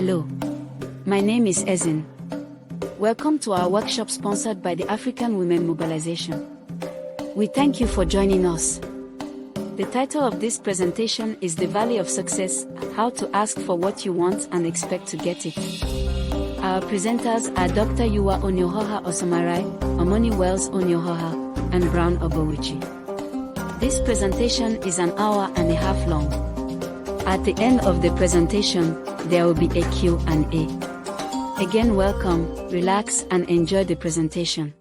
Hello. My name is Ezin. Welcome to our workshop sponsored by the African Women Mobilization. We thank you for joining us. The title of this presentation is The Valley of Success: How to Ask for What You Want and Expect to Get It. Our presenters are Dr. Yuwa Onyohoha Osamarai, Omoni Wells Onyohoha, and Brown Obowuchi. This presentation is an hour and a half long. At the end of the presentation, there will be a Q&A. Again, welcome, relax and enjoy the presentation.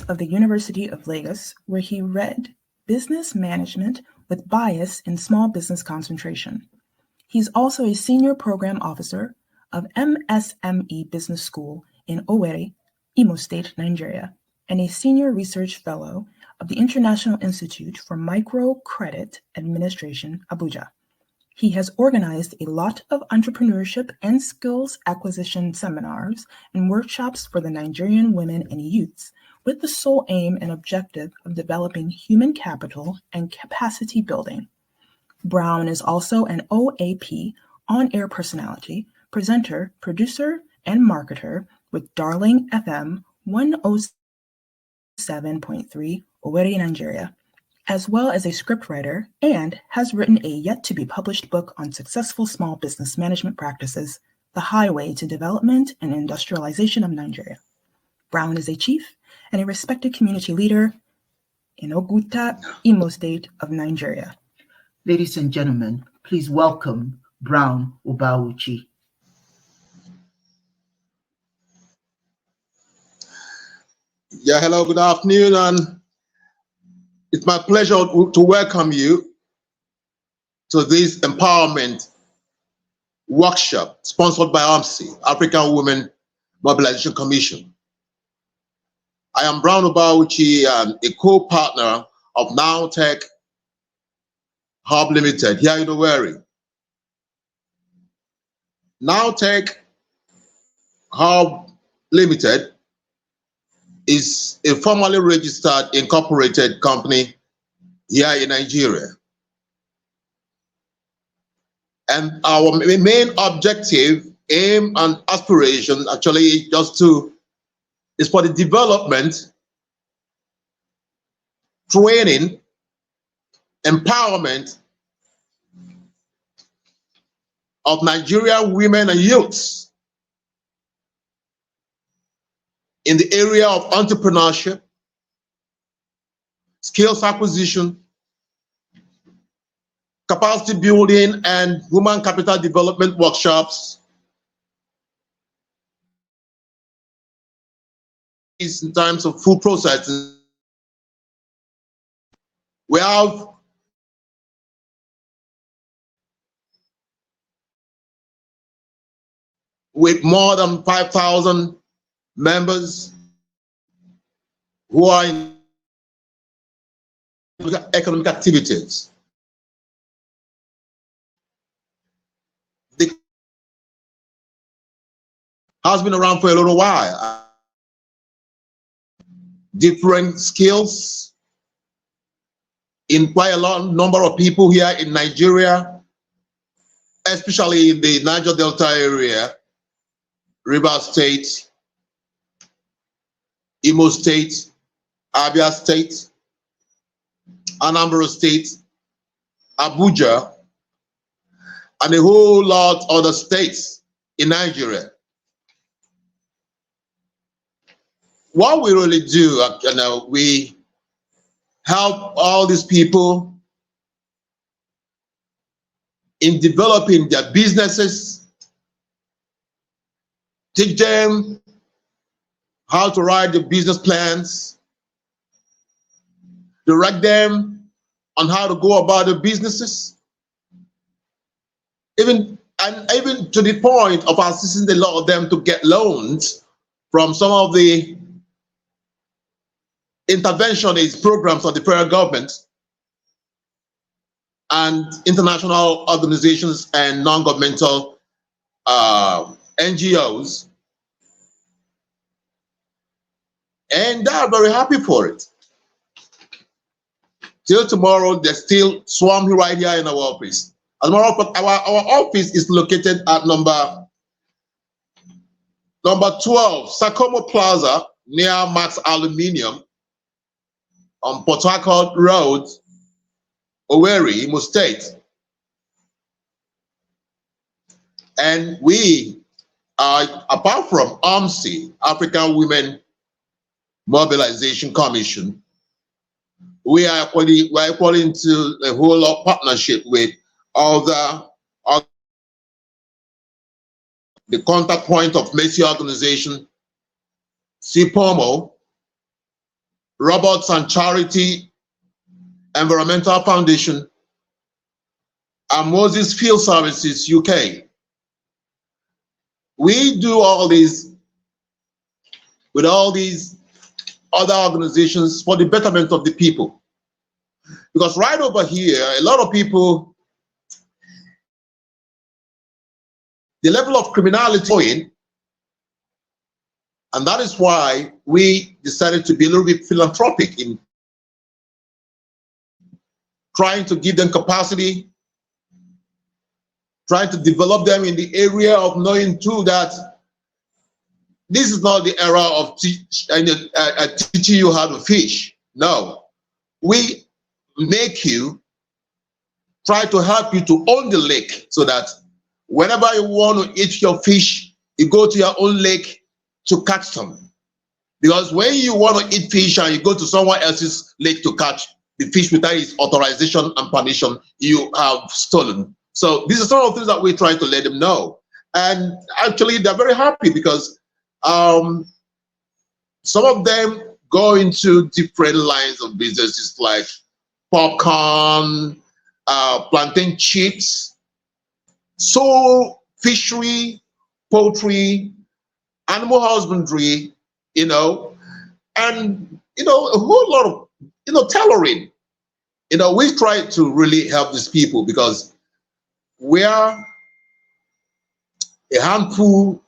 Of the University of Lagos, where he read Business Management with Bias in Small Business Concentration. He's also a Senior Program Officer of MSME Business School in Owerri, Imo State, Nigeria, and a Senior Research Fellow of the International Institute for Microcredit Administration, Abuja. He has organized a lot of entrepreneurship and skills acquisition seminars and workshops for the Nigerian women and youths, with the sole aim and objective of developing human capital and capacity building. Brown is also an OAP, on-air personality, presenter, producer, and marketer with Darling FM 107.3, Owerri, Nigeria, as well as a scriptwriter, and has written a yet-to-be-published book on successful small business management practices, The Highway to Development and Industrialization of Nigeria. Brown is a chief and a respected community leader in Oguta, Imo State of Nigeria. Ladies and gentlemen, please welcome Brown Obowuchi. Yeah, hello, good afternoon, and it's my pleasure to welcome you to this empowerment workshop sponsored by AMSI, African Women Mobilization Commission. I am Brown Obowuchi, a co-partner of Nowtech Hub Limited here in Owerri. Nowtech Hub Limited is a formally registered incorporated company here in Nigeria. And our main objective, aim, and aspiration actually is for the development, training, empowerment of Nigerian women and youths in the area of entrepreneurship, skills acquisition, capacity building, and human capital development workshops in terms of food processing. We have with more than 5,000 members who are in economic activities. It has been around for a little while. Different skills in quite a lot number of people here in Nigeria, especially in the Niger Delta area, Rivers State, Imo State, Abia State, Anambra State, Abuja, and a whole lot of other states in Nigeria. What we really do, we help all these people in developing their businesses, teach them how to write the business plans, direct them on how to go about the businesses, even to the point of assisting a lot of them to get loans from some of the interventionist programs of the federal government and international organizations and non-governmental NGOs. And they are very happy for it. Till tomorrow, they're still swarming right here in our office. As a matter of fact, our office is located at number 12, Sakomo Plaza, near Max Aluminium, on Port Harcourt Road, Owerri, Imo State. And we are, apart from AMSI, African Women Mobilization Commission, we are equally into a whole lot of partnership with other the contact point of Mercy Organization, CPOMO, Robots and Charity Environmental Foundation, and Moses Field Services UK. We do all these with all these other organizations for the betterment of the people. Because right over here, a lot of people, the level of criminality, and that is why we decided to be a little bit philanthropic in trying to give them capacity, trying to develop them in the area of knowing too that this is not the era of teaching you how to fish. No, we make you try to help you to own the lake so that whenever you want to eat your fish, you go to your own lake to catch them. Because when you want to eat fish and you go to someone else's lake to catch the fish without his authorization and permission, you have stolen. So these are some of the things that we try to let them know. And actually, they're very happy because some of them go into different lines of businesses like popcorn, plantain chips, so fishery, poultry, animal husbandry, and a whole lot of tailoring. We try to really help these people because we are a handful.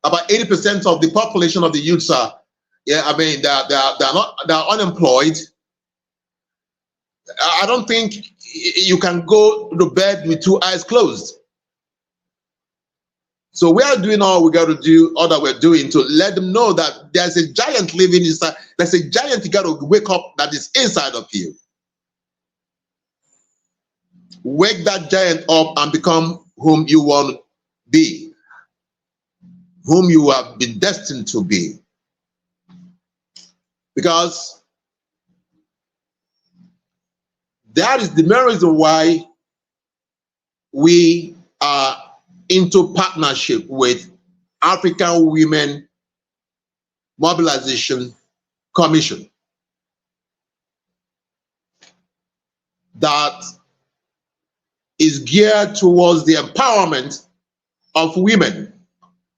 About 80% of the population of the youths are, they're unemployed. I don't think you can go to bed with two eyes closed. So we are doing all we got to do, all that we're doing to let them know that there's a giant living inside. There's a giant you got to wake up that is inside of you. Wake that giant up and become whom you want to be, whom you have been destined to be. Because that is the main reason why we are into partnership with African Women Mobilization Commission. That is geared towards the empowerment of women,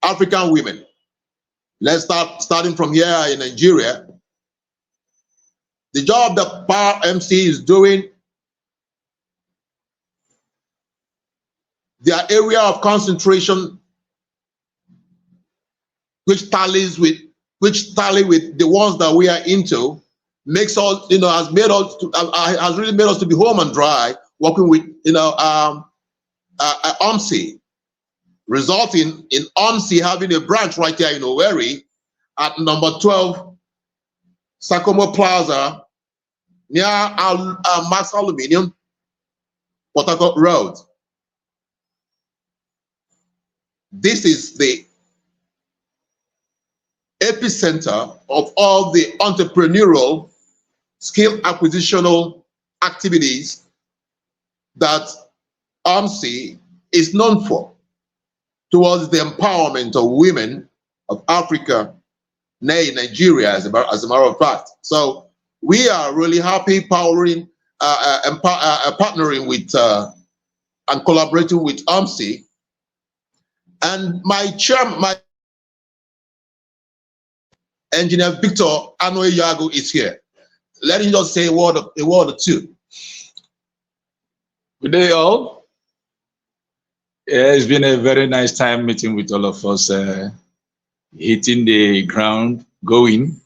African women. Let's starting from here in Nigeria. The job that Power MC is doing, their area of concentration, which tally with the ones that we are into, makes us, has really made us to be home and dry, working with, OMSI, resulting in OMSI having a branch right here in Owerri at number 12, Sakomo Plaza, near Max Aluminium, Port Harcourt Road. This is the epicenter of all the entrepreneurial skill acquisitional activities that OMSI is known for towards the empowerment of women of Africa, nay, Nigeria, as a matter of fact. So we are really happy powering and partnering with and collaborating with UMSI. And my chairman, my engineer Victor Anoye Yago is here. Let him just say a word or two. Good day, all. Yeah, it's been a very nice time meeting with all of us, hitting the ground, going.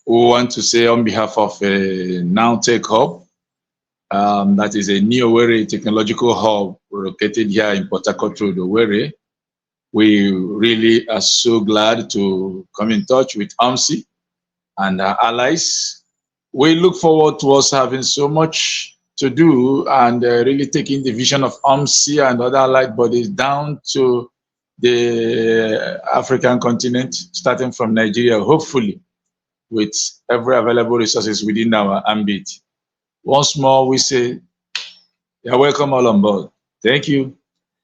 We want to say on behalf of Now Tech Hub, that is a new Owerri technological hub located here in Port Harcourt Road, Owerri. We really are so glad to come in touch with UMSI and our allies. We look forward to us having so much to do and really taking the vision of UMSI and other allied bodies down to the African continent, starting from Nigeria, hopefully, with every available resources within our ambit. Once more, we say, you're welcome all on board. Thank you.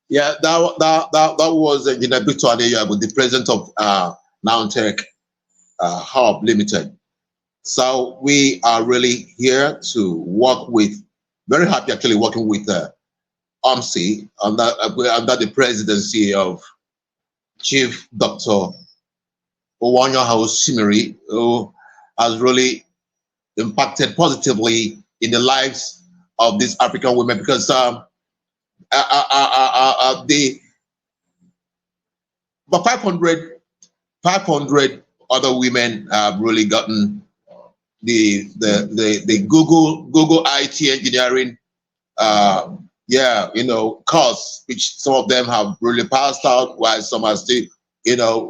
Yeah, that was Engineer Victor Anoye Yago, the president of Now Tech Hub Limited. So we are really here to work with, very happy actually working with UMSI under the presidency of Chief Dr. Owanyoha Osimiri, who has really impacted positively in the lives of these African women, because the 500 other women have really gotten the Google IT engineering course, which some of them have really passed out, while some are still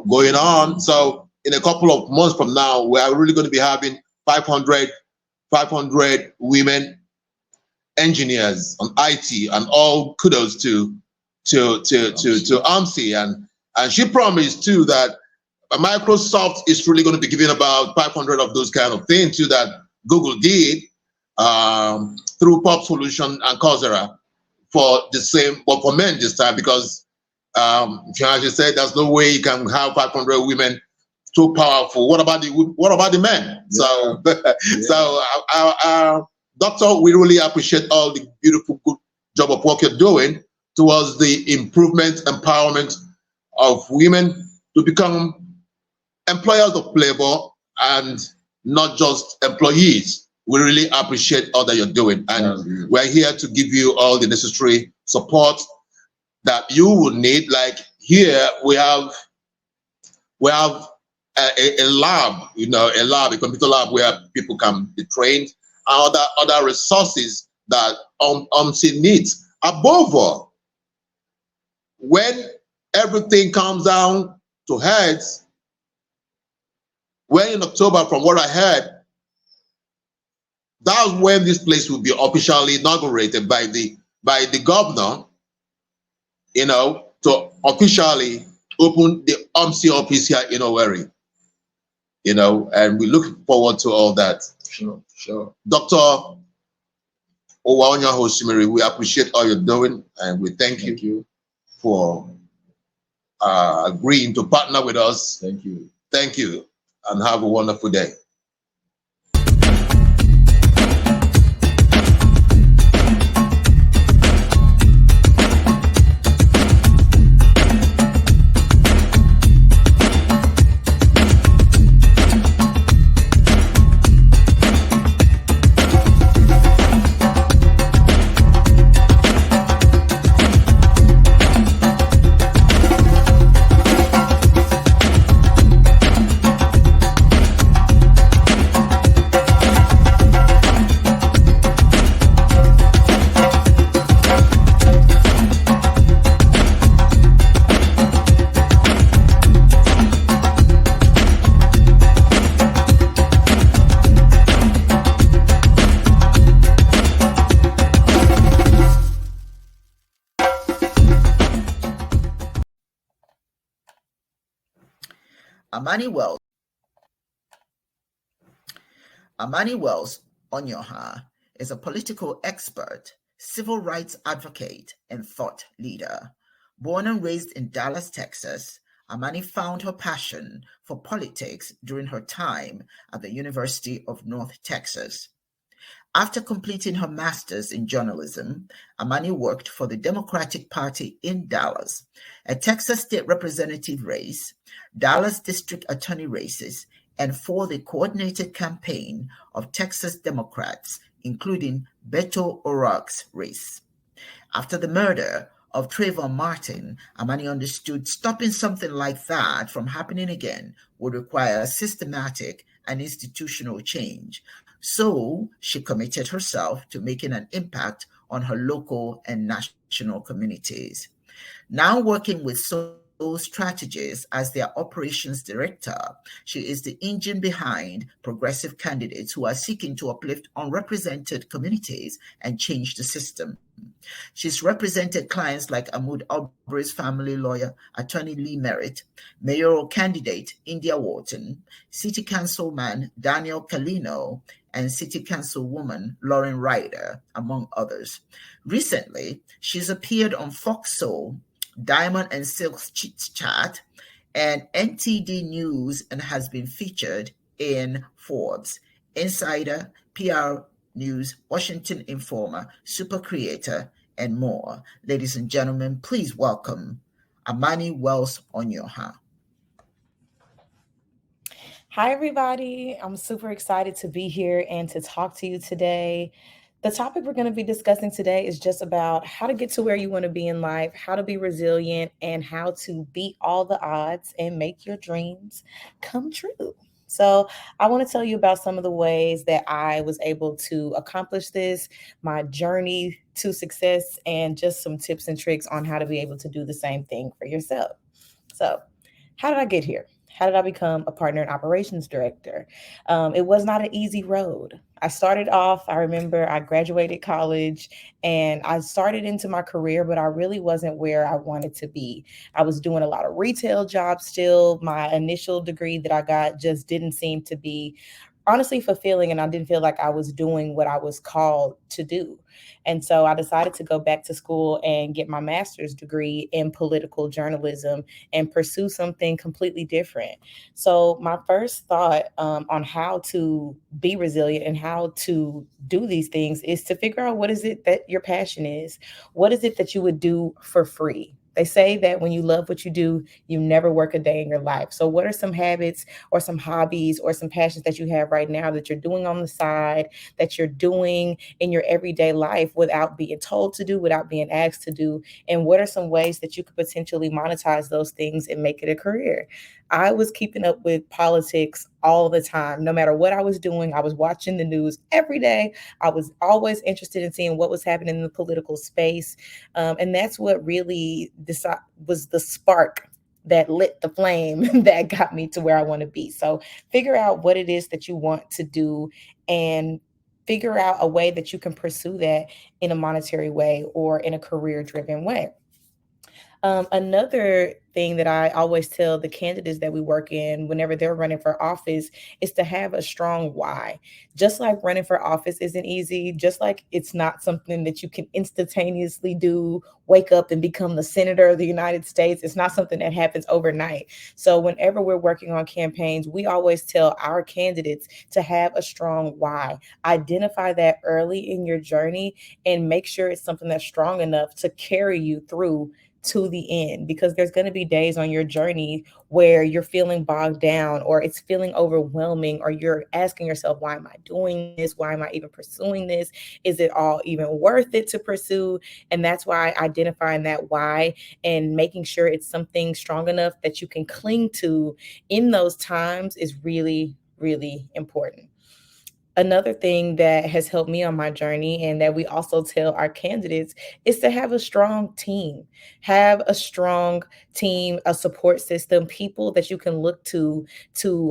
going on. So in a couple of months from now, we are really going to be having 500 women engineers on IT, and all kudos to UMSI, and she promised too that Microsoft is really going to be giving about 500 of those kind of things too, that Google did through Pop Solution and Coursera for the same, but for men this time, because she said there's no way you can have 500 women so powerful. What about the men? Yeah. So so Doctor, we really appreciate all the beautiful good job of work you're doing towards the improvement, empowerment of women to become employers of labor and not just employees. We really appreciate all that you're doing, and we're here to give you all the necessary support that you would need. Like here, we have a lab, a computer lab where people can be trained, and other resources that UMSI needs. Above all, when everything comes down to heads, when in October, from what I heard, that's when this place will be officially inaugurated by the governor, to officially open the UMSI office here in Owerri. And we look forward to all that. Sure. Dr. Owanyoha Osimiri, we appreciate all you're doing, and we thank you for agreeing to partner with us. Thank you, and have a wonderful day. Amani Wells Onyoha is a political expert, civil rights advocate, and thought leader. Born and raised in Dallas, Texas, Amani found her passion for politics during her time at the University of North Texas. After completing her master's in journalism, Amani worked for the Democratic Party in Dallas, a Texas state representative race, Dallas district attorney races, and for the coordinated campaign of Texas Democrats, including Beto O'Rourke's race. After the murder of Trayvon Martin, Amani understood stopping something like that from happening again would require systematic and institutional change. So she committed herself to making an impact on her local and national communities. Now working with Soul Strategies as their operations director, she is the engine behind progressive candidates who are seeking to uplift unrepresented communities and change the system. She's represented clients like Ahmaud Arbery's family lawyer, attorney Lee Merritt, mayoral candidate India Wharton, city councilman Daniel Calino, and city councilwoman Lauren Ryder, among others. Recently, she's appeared on Fox Soul, Diamond and Silk's Chit Chat, and NTD News, and has been featured in Forbes, Insider, PR News, Washington Informer, Super Creator, and more. Ladies and gentlemen, please welcome Amani Wells Onyoha. Hi, everybody. I'm super excited to be here and to talk to you today. The topic we're going to be discussing today is just about how to get to where you want to be in life, how to be resilient, and how to beat all the odds and make your dreams come true. So I want to tell you about some of the ways that I was able to accomplish this, my journey to success, and just some tips and tricks on how to be able to do the same thing for yourself. So how did I get here? How did I become a partner and operations director? It was not an easy road. I started off, I remember I graduated college and I started into my career, but I really wasn't where I wanted to be. I was doing a lot of retail jobs still. My initial degree that I got just didn't seem to be honestly fulfilling, and I didn't feel like I was doing what I was called to do. And so I decided to go back to school and get my master's degree in political journalism and pursue something completely different. So my first thought on how to be resilient and how to do these things is to figure out what is it that your passion is. What is it that you would do for free? They say that when you love what you do, you never work a day in your life. So what are some habits or some hobbies or some passions that you have right now that you're doing on the side, that you're doing in your everyday life without being told to do, without being asked to do? And what are some ways that you could potentially monetize those things and make it a career? I was keeping up with politics all the time. No matter what I was doing, I was watching the news every day. I was always interested in seeing what was happening in the political space. And that's what really was the spark that lit the flame that got me to where I want to be. So figure out what it is that you want to do and figure out a way that you can pursue that in a monetary way or in a career-driven way. Another thing that I always tell the candidates that we work in whenever they're running for office is to have a strong why. Just like running for office isn't easy, just like it's not something that you can instantaneously do, wake up and become the senator of the United States. It's not something that happens overnight. So whenever we're working on campaigns, we always tell our candidates to have a strong why. Identify that early in your journey and make sure it's something that's strong enough to carry you through to the end, because there's going to be days on your journey where you're feeling bogged down or it's feeling overwhelming, or you're asking yourself, why am I doing this? Why am I even pursuing this? Is it all even worth it to pursue? And that's why identifying that why and making sure it's something strong enough that you can cling to in those times is really, really important. Another thing that has helped me on my journey and that we also tell our candidates is to have a strong team. Have a strong team, a support system, people that you can look to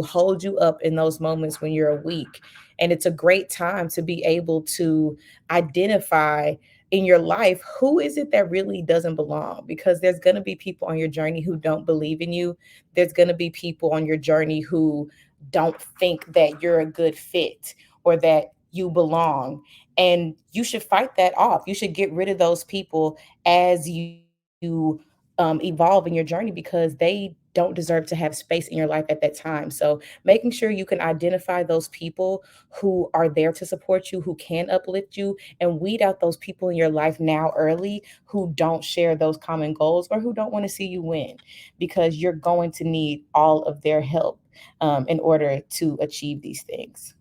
hold you up in those moments when you're weak. And it's a great time to be able to identify in your life, who is it that really doesn't belong? Because there's going to be people on your journey who don't believe in you. There's going to be people on your journey who don't think that you're a good fit or that you belong. And you should fight that off. You should get rid of those people as you evolve in your journey, because they don't deserve to have space in your life at that time. So making sure you can identify those people who are there to support you, who can uplift you, and weed out those people in your life now early who don't share those common goals or who don't want to see you win, because you're going to need all of their help in order to achieve these things.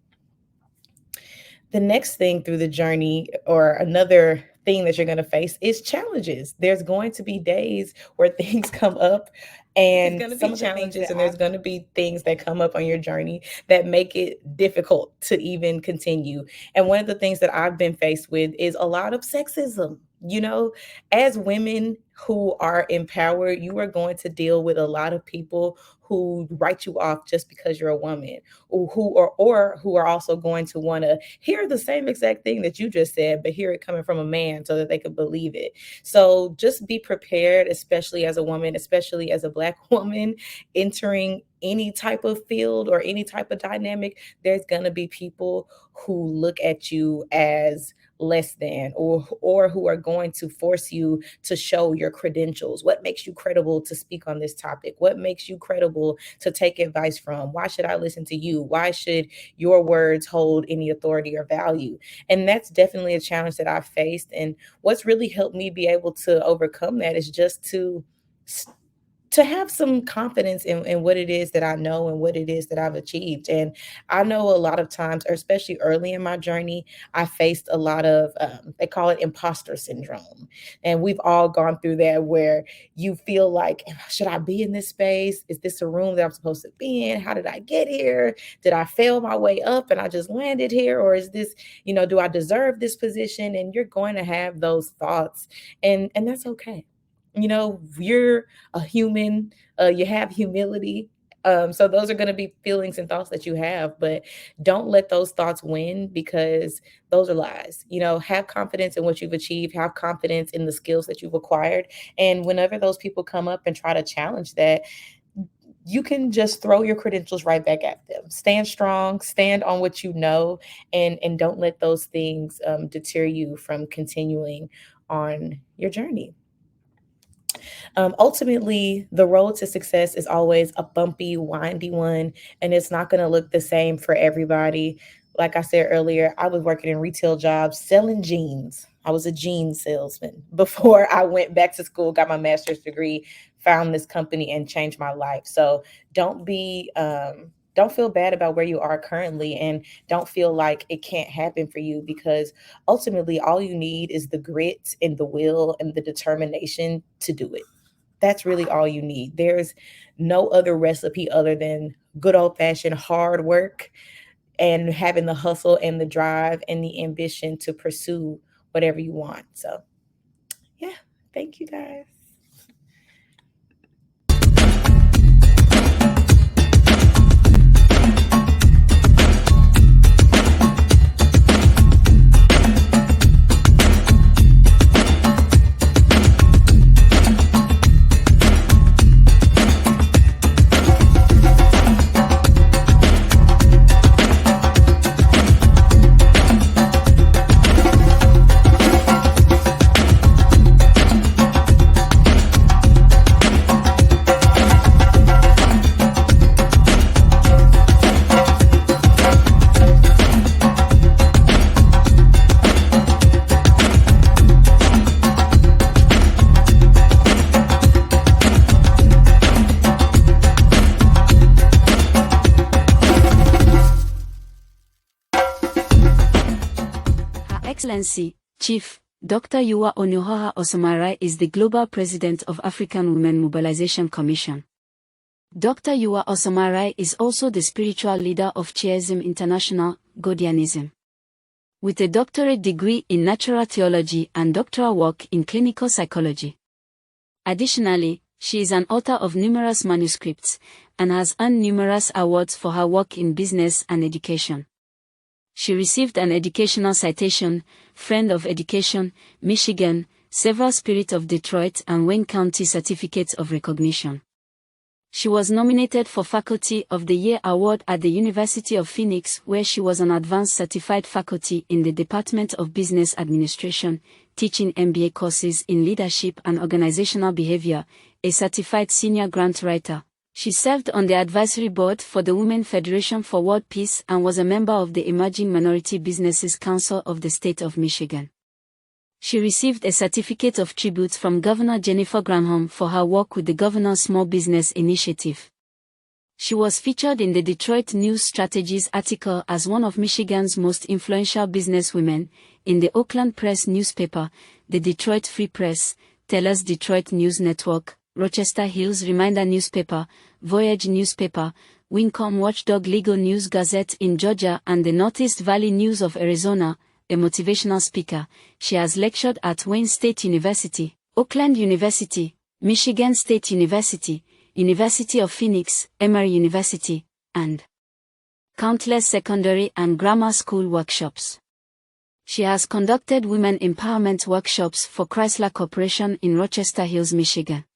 The next thing through the journey, or another thing that you're going to face, is challenges. There's going to be days where things come up, and some of the challenges, and there's going to be things that come up on your journey that make it difficult to even continue. And one of the things that I've been faced with is a lot of sexism. You know, as women who are empowered, you are going to deal with a lot of people who write you off just because you're a woman, or who are also going to want to hear the same exact thing that you just said, but hear it coming from a man so that they can believe it. So just be prepared, especially as a woman, especially as a Black woman entering any type of field or any type of dynamic. There's going to be people who look at you as less than, or who are going to force you to show your credentials. What makes you credible to speak on this topic? What makes you credible to take advice from? Why should I listen to you? Why should your words hold any authority or value? And that's definitely a challenge that I've faced. And what's really helped me be able to overcome that is just to have some confidence in what it is that I know and what it is that I've achieved. And I know a lot of times, or especially early in my journey, I faced a lot of, they call it imposter syndrome. And we've all gone through that, where you feel like, should I be in this space? Is this a room that I'm supposed to be in? How did I get here? Did I fail my way up and I just landed here? Or is this, do I deserve this position? And you're going to have those thoughts, and that's okay. You're a human, you have humility. So those are going to be feelings and thoughts that you have, but don't let those thoughts win, because those are lies. Have confidence in what you've achieved, have confidence in the skills that you've acquired. And whenever those people come up and try to challenge that, you can just throw your credentials right back at them. Stand strong, stand on what you know, and don't let those things deter you from continuing on your journey. Ultimately, the road to success is always a bumpy, windy one, and it's not going to look the same for everybody. Like I said earlier, I was working in retail jobs selling jeans. I was a jeans salesman before I went back to school, got my master's degree, found this company, and changed my life. So don't feel bad about where you are currently, and don't feel like it can't happen for you, because ultimately all you need is the grit and the will and the determination to do it. That's really all you need. There's no other recipe other than good old-fashioned hard work and having the hustle and the drive and the ambition to pursue whatever you want. So yeah, thank you guys. Excellency, Chief Dr. Yuwa Onuhoha Osomarai is the Global President of African Women Mobilization Commission. Dr. Yuwa Osomarai is also the spiritual leader of Chiism International, Godianism. With a doctorate degree in natural theology and doctoral work in clinical psychology. Additionally, she is an author of numerous manuscripts and has earned numerous awards for her work in business and education. She received an educational citation, Friend of Education, Michigan, several Spirit of Detroit and Wayne County certificates of recognition. She was nominated for Faculty of the Year Award at the University of Phoenix, where she was an advanced certified faculty in the Department of Business Administration, teaching MBA courses in leadership and organizational behavior, a certified senior grant writer, She served on the advisory board for the Women Federation for World Peace and was a member of the Emerging Minority Businesses Council of the state of Michigan. She received a certificate of tribute from Governor Jennifer Granholm for her work with the Governor's Small Business Initiative. She was featured in the Detroit News Strategies article as one of Michigan's most influential businesswomen, in the Oakland Press newspaper, the Detroit Free Press, Telus Detroit News Network, Rochester Hills Reminder newspaper, Voyage newspaper, Wincom Watchdog Legal News Gazette in Georgia, and the Northeast Valley News of Arizona. A motivational speaker, she has lectured at Wayne State University, Oakland University, Michigan State University, University of Phoenix, Emory University, and countless secondary and grammar school workshops. She has conducted women empowerment workshops for Chrysler Corporation in Rochester Hills, Michigan.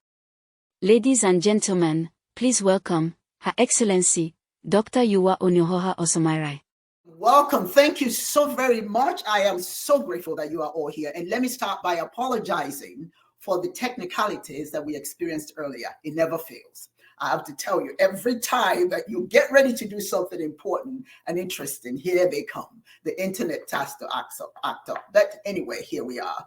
Ladies and gentlemen, please welcome Her Excellency, Dr. Yuwa Onyohoha Osomairai. Welcome. Thank you so very much. I am so grateful that you are all here. And let me start by apologizing for the technicalities that we experienced earlier. It never fails. I have to tell you, every time that you get ready to do something important and interesting, here they come. The internet has to act up. But anyway, here we are.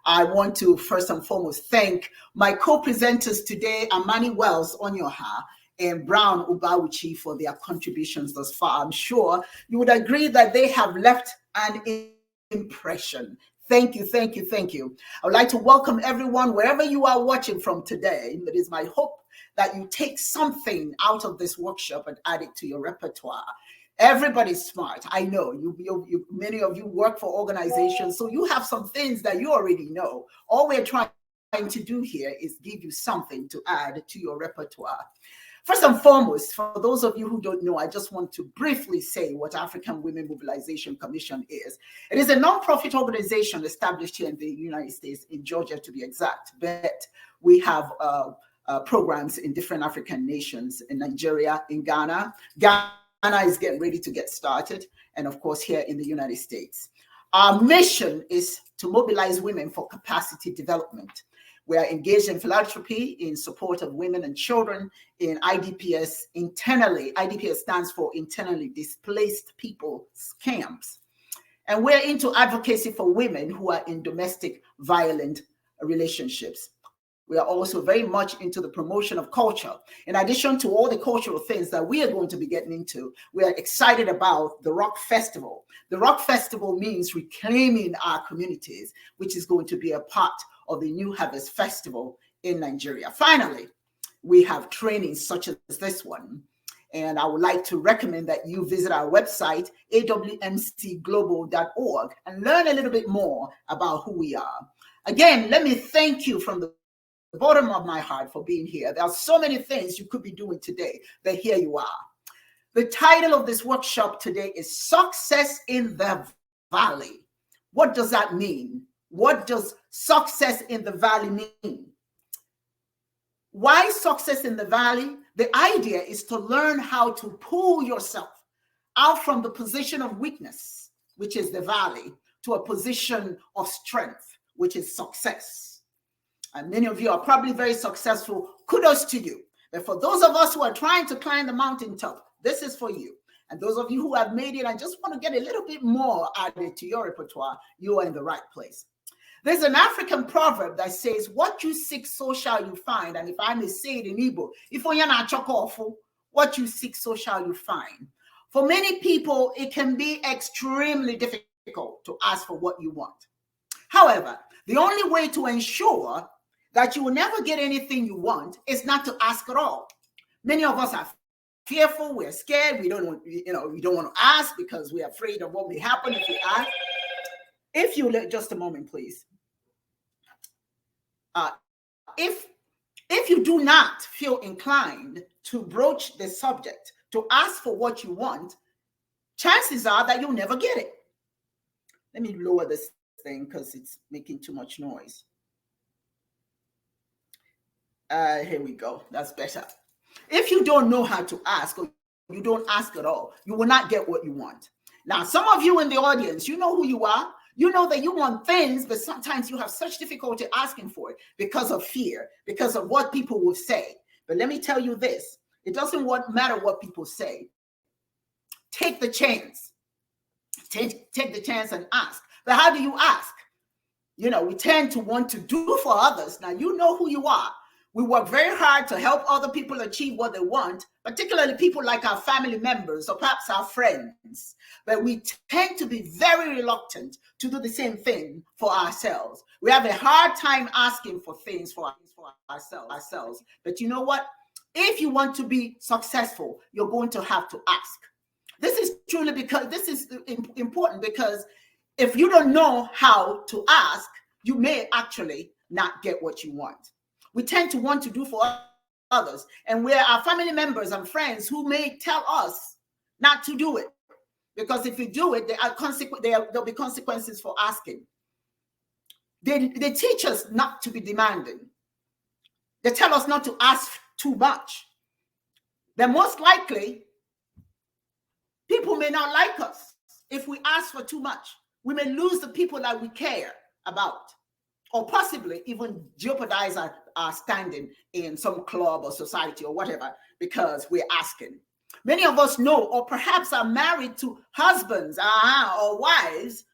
I want to first and foremost thank my co-presenters today, Amani Wells Onyoha and Brown Ubawuchi, for their contributions thus far. I'm sure you would agree that they have left an impression. Thank you, thank you, thank you. I would like to welcome everyone wherever you are watching from today. It is my hope that you take something out of this workshop and add it to your repertoire. Everybody's smart. I know you many of you work for organizations, so you have some things that you already know. All we're trying to do here is give you something to add to your repertoire. First and foremost, for those of you who don't know, I just want to briefly say what African Women Mobilization Commission is. It is a nonprofit organization established here in the United States, in Georgia to be exact, but we have programs in different African nations, in Nigeria, in Ghana. Ghana is getting ready to get started, and of course here in the United States. Our mission is to mobilize women for capacity development. We are engaged in philanthropy in support of women and children in IDPS internally. IDPS stands for Internally Displaced People Camps. And we're into advocacy for women who are in domestic violent relationships. We are also very much into the promotion of culture. In addition to all the cultural things that we are going to be getting into, we are excited about the Rock Festival. The Rock Festival means reclaiming our communities, which is going to be a part of the New Harvest Festival in Nigeria. Finally, we have trainings such as this one. And I would like to recommend that you visit our website, awmcglobal.org, and learn a little bit more about who we are. Again, let me thank you from the bottom of my heart for being here. There are so many things you could be doing today, but here you are. The title of this workshop today is Success in the Valley. What does that mean? What does success in the valley mean? Why success in the valley? The idea is to learn how to pull yourself out from the position of weakness, which is the valley, to a position of strength, which is success. And many of you are probably very successful. Kudos to you. But for those of us who are trying to climb the mountaintop, this is for you. And those of you who have made it, I just want to get a little bit more added to your repertoire. You are in the right place. There's an African proverb that says, what you seek, so shall you find. And if I may say it in Igbo, what you seek, so shall you find. For many people, it can be extremely difficult to ask for what you want. However, the only way to ensure that you will never get anything you want is not to ask at all. Many of us are fearful, we're scared, we don't want to ask because we're afraid of what may happen if we ask. If you let just a moment, please. If you do not feel inclined to broach the subject, to ask for what you want, chances are that you'll never get it. Let me lower this thing because it's making too much noise. Here we go. That's better. If you don't know how to ask, or you don't ask at all, you will not get what you want. Now, some of you in the audience, you know who you are. You know that you want things, but sometimes you have such difficulty asking for it because of fear, because of what people will say. But let me tell you this, It doesn't matter what people say. Take the chance. Take the chance and ask. But how do you ask? You know, we tend to want to do for others. Now, you know who you are. We work very hard to help other people achieve what they want, particularly people like our family members or perhaps our friends. But we tend to be very reluctant to do the same thing for ourselves. We have a hard time asking for things for ourselves. But you know what? If you want to be successful, you're going to have to ask. This is truly because this is important, because if you don't know how to ask, you may actually not get what you want. We tend to want to do for others, and we're our family members and friends who may tell us not to do it, because if you do it, there'll be consequences for asking. They teach us not to be demanding. They tell us not to ask too much. Then most likely, people may not like us if we ask for too much. We may lose the people that we care about, or possibly even jeopardize our standing in some club or society or whatever, because we're asking. Many of us know, or perhaps are married to husbands or wives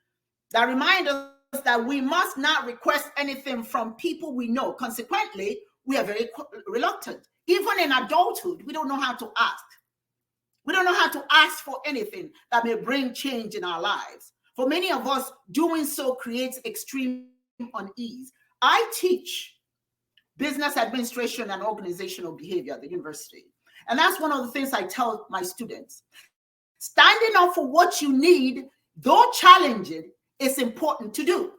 that remind us that we must not request anything from people we know. Consequently, we are very reluctant. Even in adulthood, we don't know how to ask. We don't know how to ask for anything that may bring change in our lives. For many of us, doing so creates extreme unease. I teach business administration and organizational behavior at the university. And that's one of the things I tell my students. Standing up for what you need, though challenging, is important to do.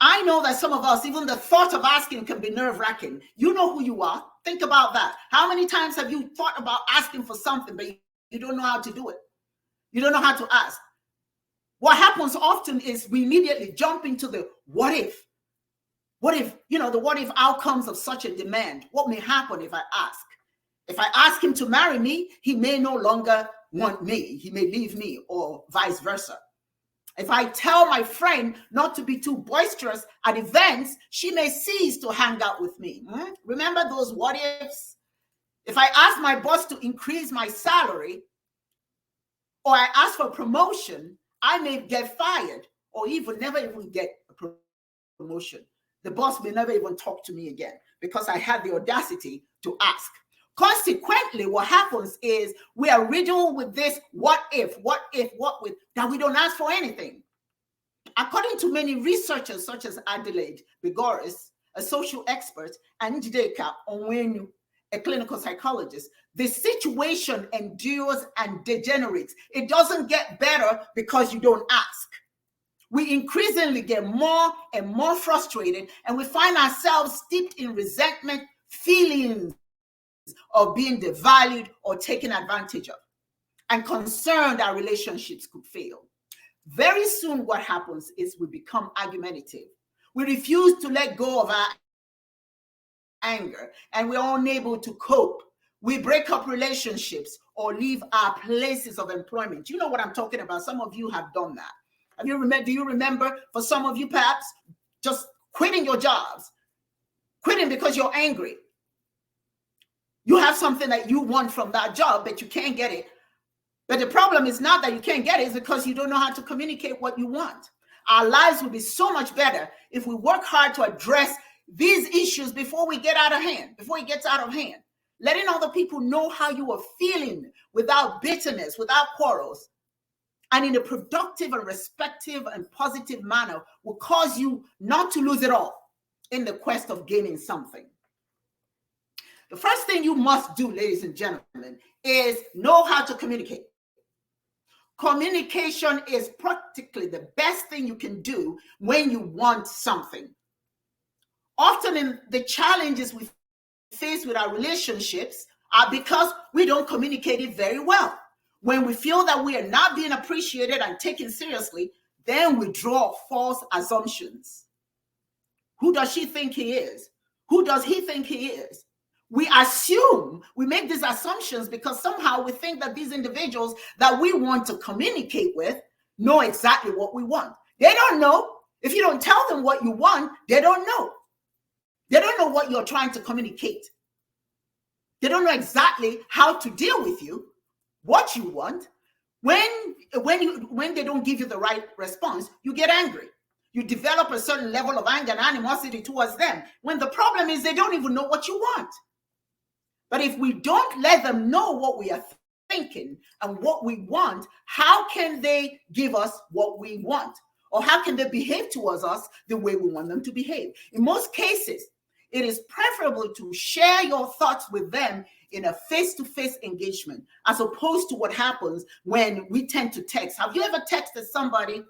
I know that some of us, even the thought of asking can be nerve-wracking. You know who you are. Think about that. How many times have you thought about asking for something, but you don't know how to do it? You don't know how to ask. What happens often is we immediately jump into the what if. What if, the what if outcomes of such a demand? What may happen if I ask? If I ask him to marry me, he may no longer want me. He may leave me, or vice versa. If I tell my friend not to be too boisterous at events, she may cease to hang out with me. Remember those what ifs? If I ask my boss to increase my salary, or I ask for promotion, I may get fired, or never even get a promotion. The boss may never even talk to me again because I had the audacity to ask. Consequently, what happens is we are riddled with this what if, that we don't ask for anything. According to many researchers, such as Adelaide Bigoris, a social expert, and Njideka Onwenu, a clinical psychologist, the situation endures and degenerates. It doesn't get better because you don't ask. We increasingly get more and more frustrated, and we find ourselves steeped in resentment, feelings of being devalued or taken advantage of, and concerned our relationships could fail. Very soon what happens is we become argumentative. We refuse to let go of our anger, and we're unable to cope. We break up relationships or leave our places of employment. You know what I'm talking about. Some of you have done that. Do you remember, for some of you, perhaps just quitting your jobs, quitting because you're angry. You have something that you want from that job, but you can't get it. But the problem is not that you can't get it, it's because you don't know how to communicate what you want. Our lives would be so much better if we work hard to address these issues before it gets out of hand. Letting other people know how you are feeling without bitterness, without quarrels, and in a productive and respectful and positive manner will cause you not to lose it all in the quest of gaining something. The first thing you must do, ladies and gentlemen, is know how to communicate. Communication is practically the best thing you can do when you want something. Often in the challenges we face with our relationships are because we don't communicate it very well. When we feel that we are not being appreciated and taken seriously, then we draw false assumptions. Who does she think he is? Who does he think he is? We make these assumptions because somehow we think that these individuals that we want to communicate with know exactly what we want. They don't know. If you don't tell them what you want, they don't know. They don't know what you're trying to communicate. They don't know exactly how to deal with you, what you want. When they don't give you the right response, you get angry. You develop a certain level of anger and animosity towards them, when the problem is they don't even know what you want. But if we don't let them know what we are thinking and what we want, how can they give us what we want? Or how can they behave towards us the way we want them to behave? In most cases, it is preferable to share your thoughts with them in a face-to-face engagement, as opposed to what happens when we tend to text. Have you ever texted somebody?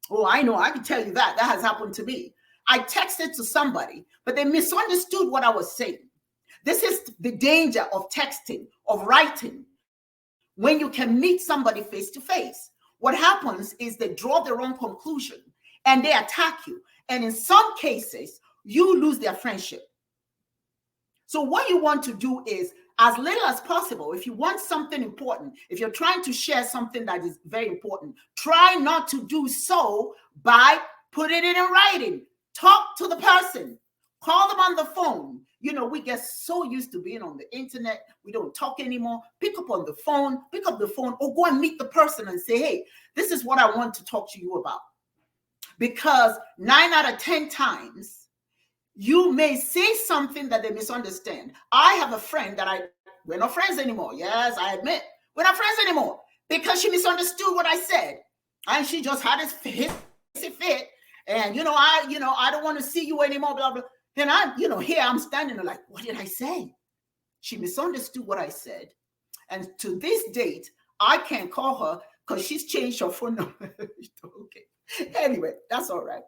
Oh, I know, I can tell you that. That has happened to me. I texted to somebody, but they misunderstood what I was saying. This is the danger of texting, of writing. When you can meet somebody face-to-face, what happens is they draw the wrong conclusion and they attack you. And in some cases, you lose their friendship. So what you want to do is, as little as possible, if you want something important, if you're trying to share something that is very important, try not to do so by putting it in writing. Talk to the person. Call them on the phone. You know, we get so used to being on the internet, we don't talk anymore. Pick up the phone, or go and meet the person and say, hey, this is what I want to talk to you about. Because 9 out of 10 times, you may say something that they misunderstand. I have a friend that we're not friends anymore. Yes, I admit, we're not friends anymore because she misunderstood what I said. And she just had this hissy fit. And, I don't want to see you anymore, blah, blah. And here I'm standing there like, what did I say? She misunderstood what I said. And to this date, I can't call her because she's changed her phone number. Okay. Anyway, that's all right.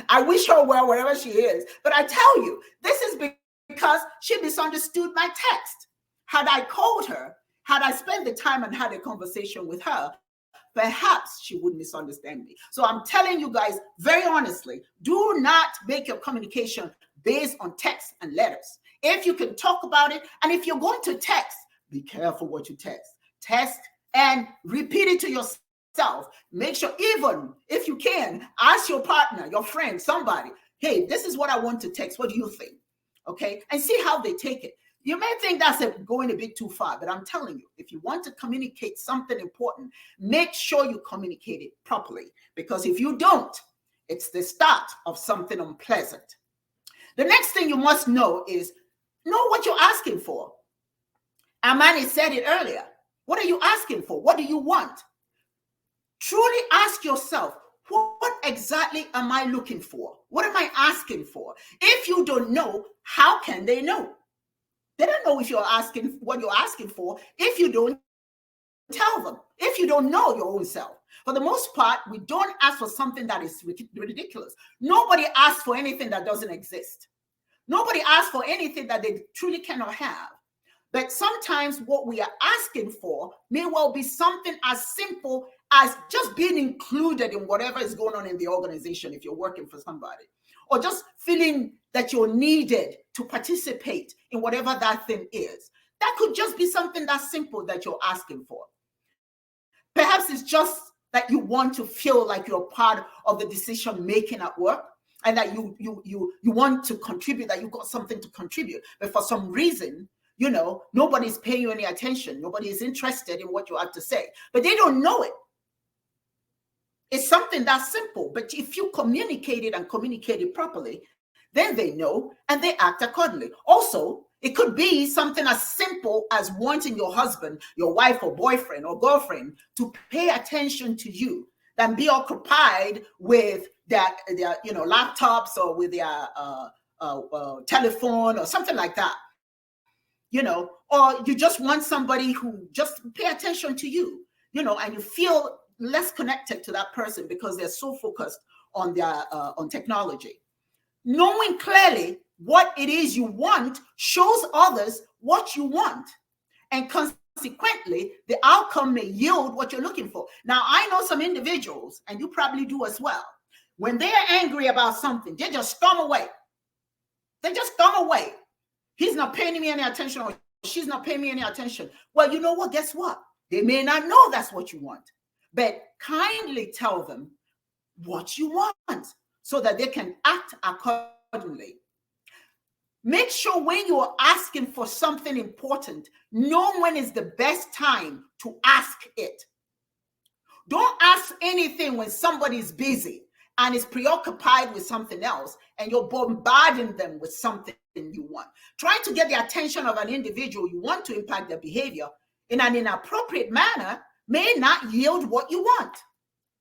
I wish her well wherever she is. But I tell you, this is because she misunderstood my text. Had I called her, had I spent the time and had a conversation with her, perhaps she would misunderstand me. So I'm telling you guys very honestly, do not make your communication based on text and letters. If you can talk about it, and if you're going to text, be careful what you text. Text and repeat it to yourself. Make sure, even if you can, ask your partner, your friend, somebody, hey, this is what I want to text. What do you think? Okay. And see how they take it. You may think that's going a bit too far, but I'm telling you, if you want to communicate something important, make sure you communicate it properly. Because if you don't, it's the start of something unpleasant. The next thing you must know is know what you're asking for. Amani said it earlier. What are you asking for? What do you want? Truly ask yourself, what exactly am I looking for? What am I asking for? If you don't know, how can they know? They don't know if you're asking what you're asking for if you don't tell them, if you don't know your own self. For the most part, we don't ask for something that is ridiculous. Nobody asks for anything that doesn't exist. Nobody asks for anything that they truly cannot have. But sometimes what we are asking for may well be something as simple as just being included in whatever is going on in the organization if you're working for somebody, or just feeling that you're needed to participate in whatever that thing is. That could just be something that's simple that you're asking for. Perhaps it's just that you want to feel like you're part of the decision making at work, and that you want to contribute, that you got something to contribute, but for some reason, nobody's paying you any attention. Nobody is interested in what you have to say, but they don't know it. It's something that's simple, but if you communicate it properly, then they know and they act accordingly. Also, it could be something as simple as wanting your husband, your wife or boyfriend or girlfriend to pay attention to you than be occupied with their laptops or with their telephone or something like that. Or you just want somebody who just pay attention to you, and you feel less connected to that person because they're so focused on their on technology. Knowing clearly what it is you want shows others what you want, and consequently, the outcome may yield what you're looking for. Now, I know some individuals, and you probably do as well. When they are angry about something, they just storm away. He's not paying me any attention, or she's not paying me any attention. Well, you know what? Guess what? They may not know that's what you want, but kindly tell them what you want so that they can act accordingly. Make sure when you are asking for something important, know when is the best time to ask it. Don't ask anything when somebody's busy and is preoccupied with something else and you're bombarding them with something you want. Trying to get the attention of an individual you want to impact their behavior in an inappropriate manner may not yield what you want.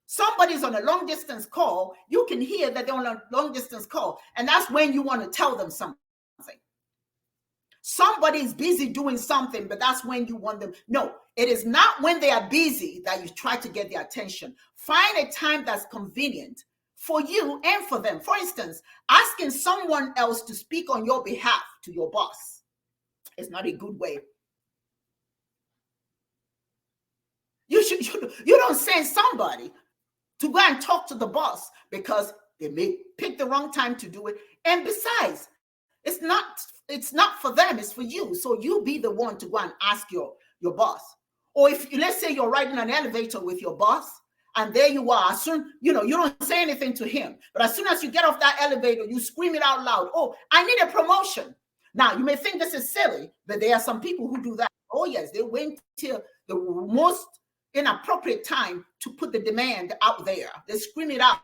Somebody's on a long distance call, you can hear that they're on a long distance call, and that's when you want to tell them something. Somebody's busy doing something, but that's when you want them. No, it is not when they are busy that you try to get their attention. Find a time that's convenient for you and for them. For instance, asking someone else to speak on your behalf to your boss is not a good way. You don't send somebody to go and talk to the boss because they may pick the wrong time to do it. And besides, it's not for them, it's for you. So you be the one to go and ask your boss. Or if, let's say you're riding an elevator with your boss, and there you are, soon, you don't say anything to him. But as soon as you get off that elevator, you scream it out loud. Oh, I need a promotion. Now, you may think this is silly, but there are some people who do that. Oh, yes, they wait till the most inappropriate time to put the demand out there. They scream it out.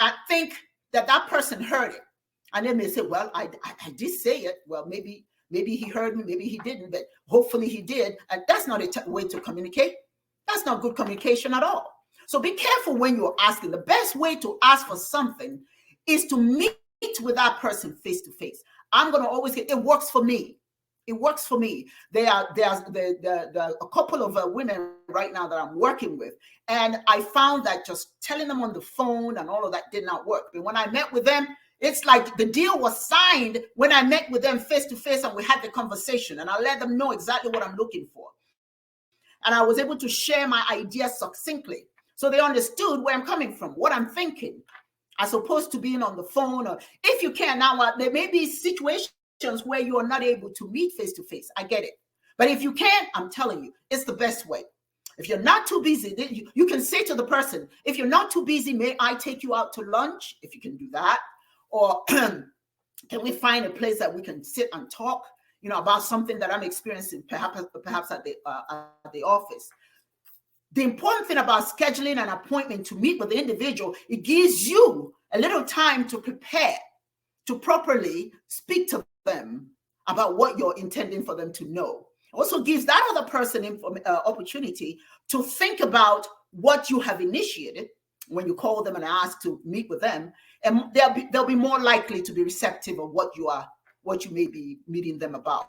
I think that person heard it. And then they say, well, I did say it. Well, maybe he heard me, maybe he didn't, but hopefully he did. And that's not a way to communicate. That's not good communication at all. So be careful when you're asking. The best way to ask for something is to meet with that person face to face. I'm going to always get, it works for me. It works for me. There's a couple of women right now that I'm working with. And I found that just telling them on the phone and all of that did not work. But when I met with them, it's like the deal was signed when I met with them face to face and we had the conversation, and I let them know exactly what I'm looking for. And I was able to share my ideas succinctly. So they understood where I'm coming from, what I'm thinking, as opposed to being on the phone. Or if you can now, there may be situations where you are not able to meet face to face. I get it. But if you can, I'm telling you, it's the best way. If you're not too busy, you can say to the person, if you're not too busy, may I take you out to lunch? If you can do that. Or can we find a place that we can sit and talk, about something that I'm experiencing, perhaps at the office. The important thing about scheduling an appointment to meet with the individual, it gives you a little time to prepare, to properly speak to them about what you're intending for them to know. Also gives that other person opportunity to think about what you have initiated when you call them and ask to meet with them, and they'll be more likely to be receptive of what you may be meeting them about.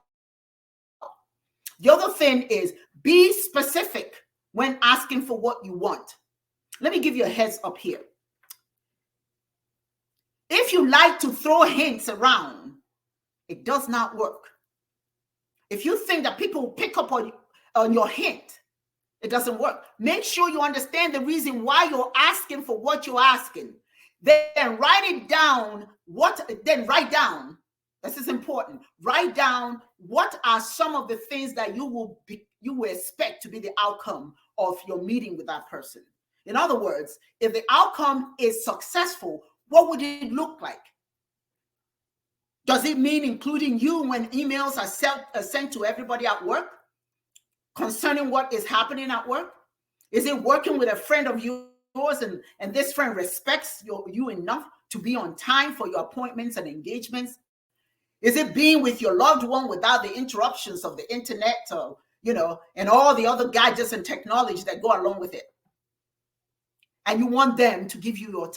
The other thing is be specific when asking for what you want. Let me give you a heads up here. If you like to throw hints around, it does not work. If you think that people will pick up on your hint, it doesn't work. Make sure you understand the reason why you're asking for what you're asking. Then write it down. Write down. This is important. Write down what are some of the things that you will expect to be the outcome of your meeting with that person. In other words, if the outcome is successful, what would it look like? Does it mean including you when emails are sent to everybody at work concerning what is happening at work? Is it working with a friend of yours and this friend respects you enough to be on time for your appointments and engagements? Is it being with your loved one without the interruptions of the internet, and all the other gadgets and technology that go along with it? And you want them to give you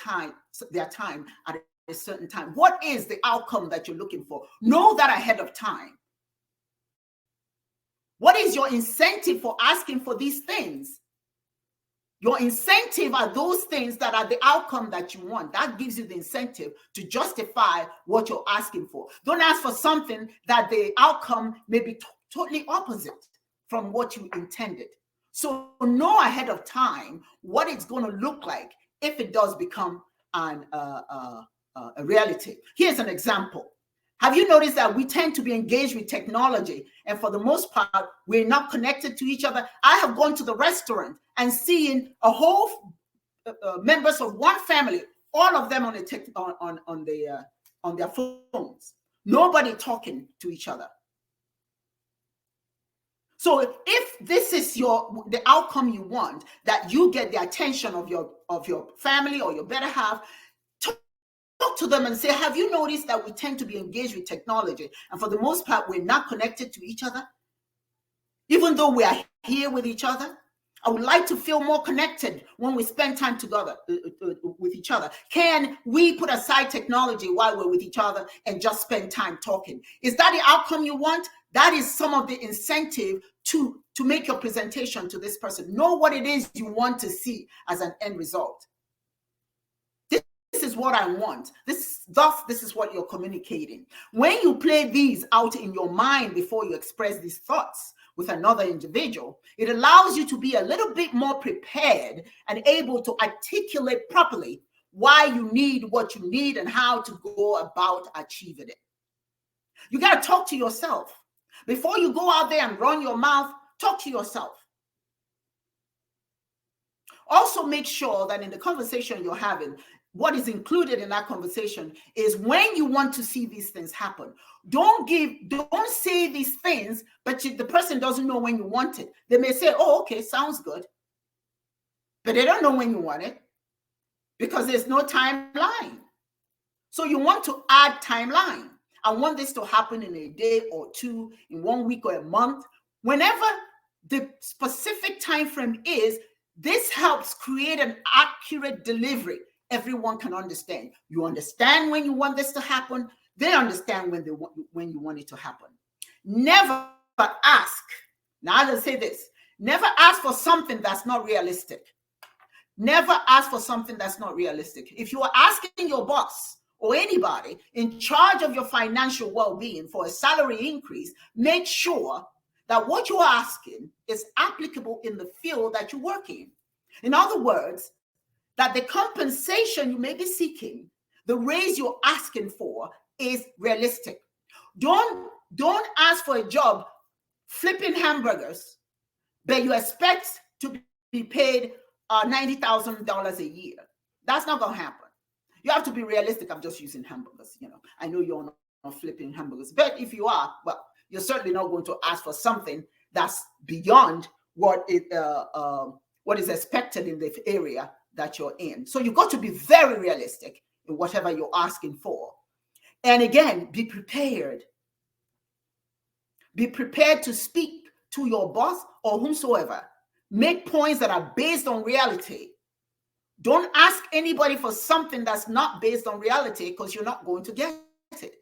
their time at a certain time. What is the outcome that you're looking for? Know that ahead of time. What is your incentive for asking for these things? Your incentive are those things that are the outcome that you want. That gives you the incentive to justify what you're asking for. Don't ask for something that the outcome may be totally opposite from what you intended. So know ahead of time what it's going to look like if it does become a reality. Here's an example. Have you noticed that we tend to be engaged with technology, and for the most part, we're not connected to each other? I have gone to the restaurant and seen a whole members of one family, all of them on their phones. Nobody talking to each other. So if this is the outcome you want, that you get the attention of your family or your better half, talk to them and say, have you noticed that we tend to be engaged with technology, and for the most part we're not connected to each other, even though we are here with each other? I would like to feel more connected when we spend time together with each other. Can we put aside technology while we're with each other and just spend time talking? Is that the outcome you want? That is some of the incentive to make your presentation to this person. Know what it is you want to see as an end result. This is what I want. This is what you're communicating. When you play these out in your mind before you express these thoughts with another individual, it allows you to be a little bit more prepared and able to articulate properly why you need what you need and how to go about achieving it. You got to talk to yourself. Before you go out there and run your mouth, talk to yourself. Also, make sure that in the conversation you're having, what is included in that conversation is when you want to see these things happen. Don't say these things, but the person doesn't know when you want it. They may say, oh, okay, sounds good. But they don't know when you want it because there's no timeline. So you want to add timeline. I want this to happen in a day or two, in 1 week or a month. Whenever the specific time frame is, this helps create an accurate delivery. Everyone can understand. You understand when you want this to happen. They understand when you want it to happen. Never ask. Now I'll say this. Never ask for something that's not realistic. Never ask for something that's not realistic. If you are asking your boss or anybody in charge of your financial well-being for a salary increase, make sure that what you're asking is applicable in the field that you work in. In other words, that the compensation you may be seeking, the raise you're asking for, is realistic. Don't ask for a job flipping hamburgers, but you expect to be paid $90,000 a year. That's not going to happen. You have to be realistic. I'm just using hamburgers. I know you're not flipping hamburgers, but if you are, well, you're certainly not going to ask for something that's beyond what is expected in the area that you're in. So you've got to be very realistic in whatever you're asking for. And again, be prepared. Be prepared to speak to your boss or whomsoever. Make points that are based on reality. Don't ask anybody for something that's not based on reality, because you're not going to get it.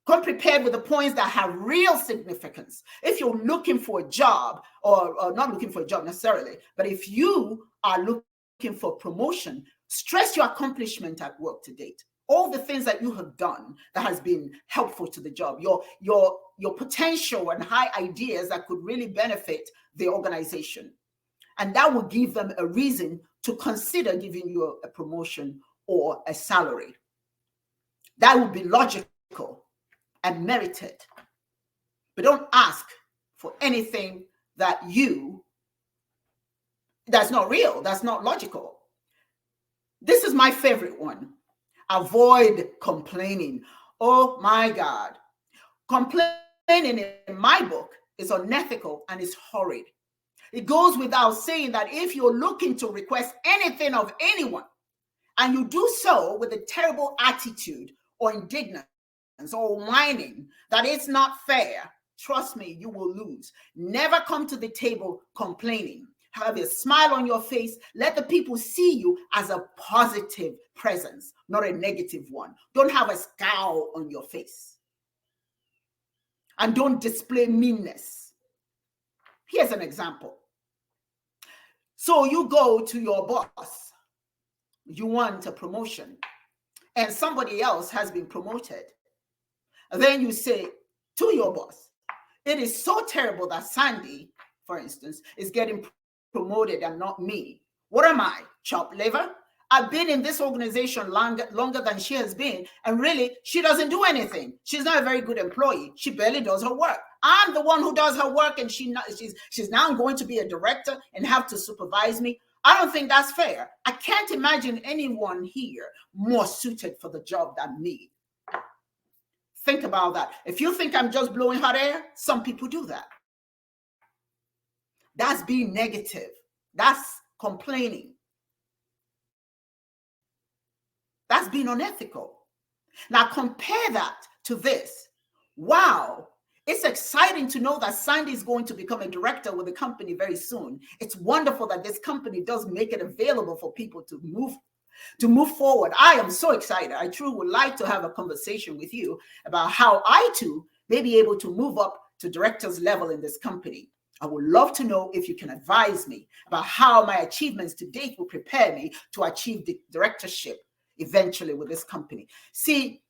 Come prepared with the points that have real significance. If you're looking for a job, or not looking for a job necessarily, but if you are looking for promotion, stress your accomplishment at work to date. All the things that you have done that has been helpful to the job, your potential and high ideas that could really benefit the organization. And that will give them a reason to consider giving you a promotion or a salary. That would be logical and merited. But don't ask for anything that's not real, that's not logical. This is my favorite one. Avoid complaining. Oh my God. Complaining in my book is unethical and is horrid. It goes without saying that if you're looking to request anything of anyone, and you do so with a terrible attitude or indignance or whining that it's not fair, trust me, you will lose. Never come to the table complaining. Have a smile on your face. Let the people see you as a positive presence, not a negative one. Don't have a scowl on your face. And don't display meanness. Here's an example. So you go to your boss. You want a promotion, and somebody else has been promoted. And then you say to your boss, it is so terrible that Sandy, for instance, is getting promoted and not me. What am I, chopped liver? I've been in this organization longer than she has been, and really, she doesn't do anything. She's not a very good employee. She barely does her work. I'm the one who does her work, and she's now going to be a director and have to supervise me. I don't think that's fair. I can't imagine anyone here more suited for the job than me. Think about that. If you think I'm just blowing hot air, some people do that. That's being negative. That's complaining. That's being unethical. Now compare that to this. Wow, it's exciting to know that Sandy is going to become a director with the company very soon. It's wonderful that this company does make it available for people to move forward. I am so excited. I truly would like to have a conversation with you about how I too may be able to move up to director's level in this company. I would love to know if you can advise me about how my achievements to date will prepare me to achieve the directorship eventually with this company. See,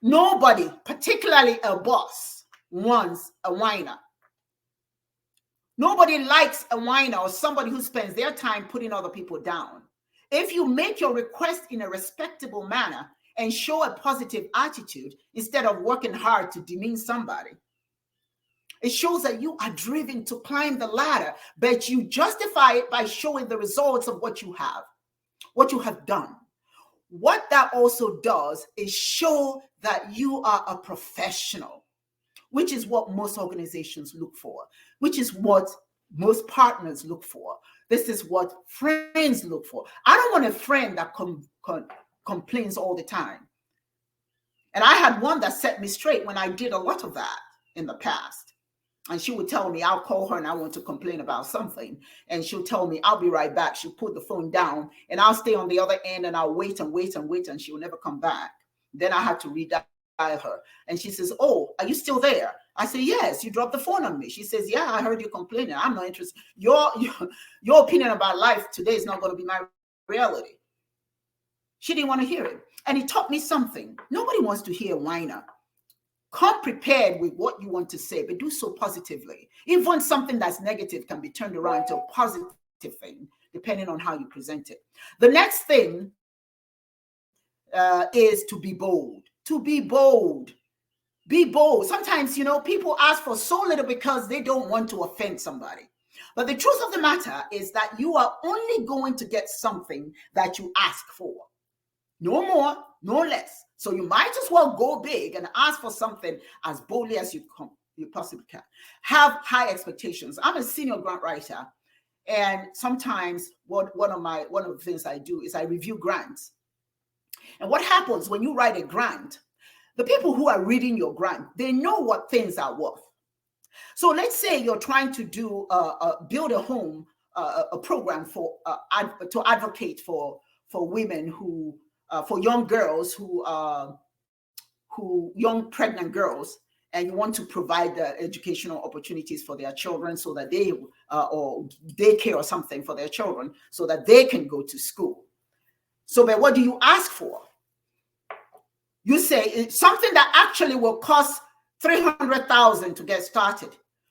nobody, particularly a boss, wants a whiner. Nobody likes a whiner or somebody who spends their time putting other people down. If you make your request in a respectable manner and show a positive attitude instead of working hard to demean somebody, it shows that you are driven to climb the ladder, but you justify it by showing the results of what you have done. What that also does is show that you are a professional, which is what most organizations look for, which is what most partners look for. This is what friends look for. I don't want a friend that complains all the time. And I had one that set me straight when I did a lot of that in the past. And she would tell me, I'll call her and I want to complain about something. And she'll tell me, I'll be right back. She'll put the phone down and I'll stay on the other end and I'll wait and wait and wait and she will never come back. Then I had to redial her. And she says, oh, are you still there? I say, yes, you dropped the phone on me. She says, yeah, I heard you complaining. I'm not interested. Your opinion about life today is not going to be my reality. She didn't want to hear it. And it taught me something. Nobody wants to hear a whiner. Come prepared with what you want to say, but do so positively. Even something that's negative can be turned around to a positive thing, depending on how you present it. The next thing is to be bold. To be bold. Be bold. Sometimes, people ask for so little because they don't want to offend somebody. But the truth of the matter is that you are only going to get something that you ask for. No more, no less. So you might as well go big and ask for something as boldly as you possibly can. Have high expectations. I'm a senior grant writer, and sometimes one of the things I do is I review grants. And what happens when you write a grant? The people who are reading your grant, they know what things are worth. So let's say you're trying to do build a home, a program to advocate for women who. For young girls who young pregnant girls, and you want to provide educational opportunities for their children so that they, or daycare or something for their children so that they can go to school. So, but what do you ask for? You say it's something that actually will cost $300,000 to get started.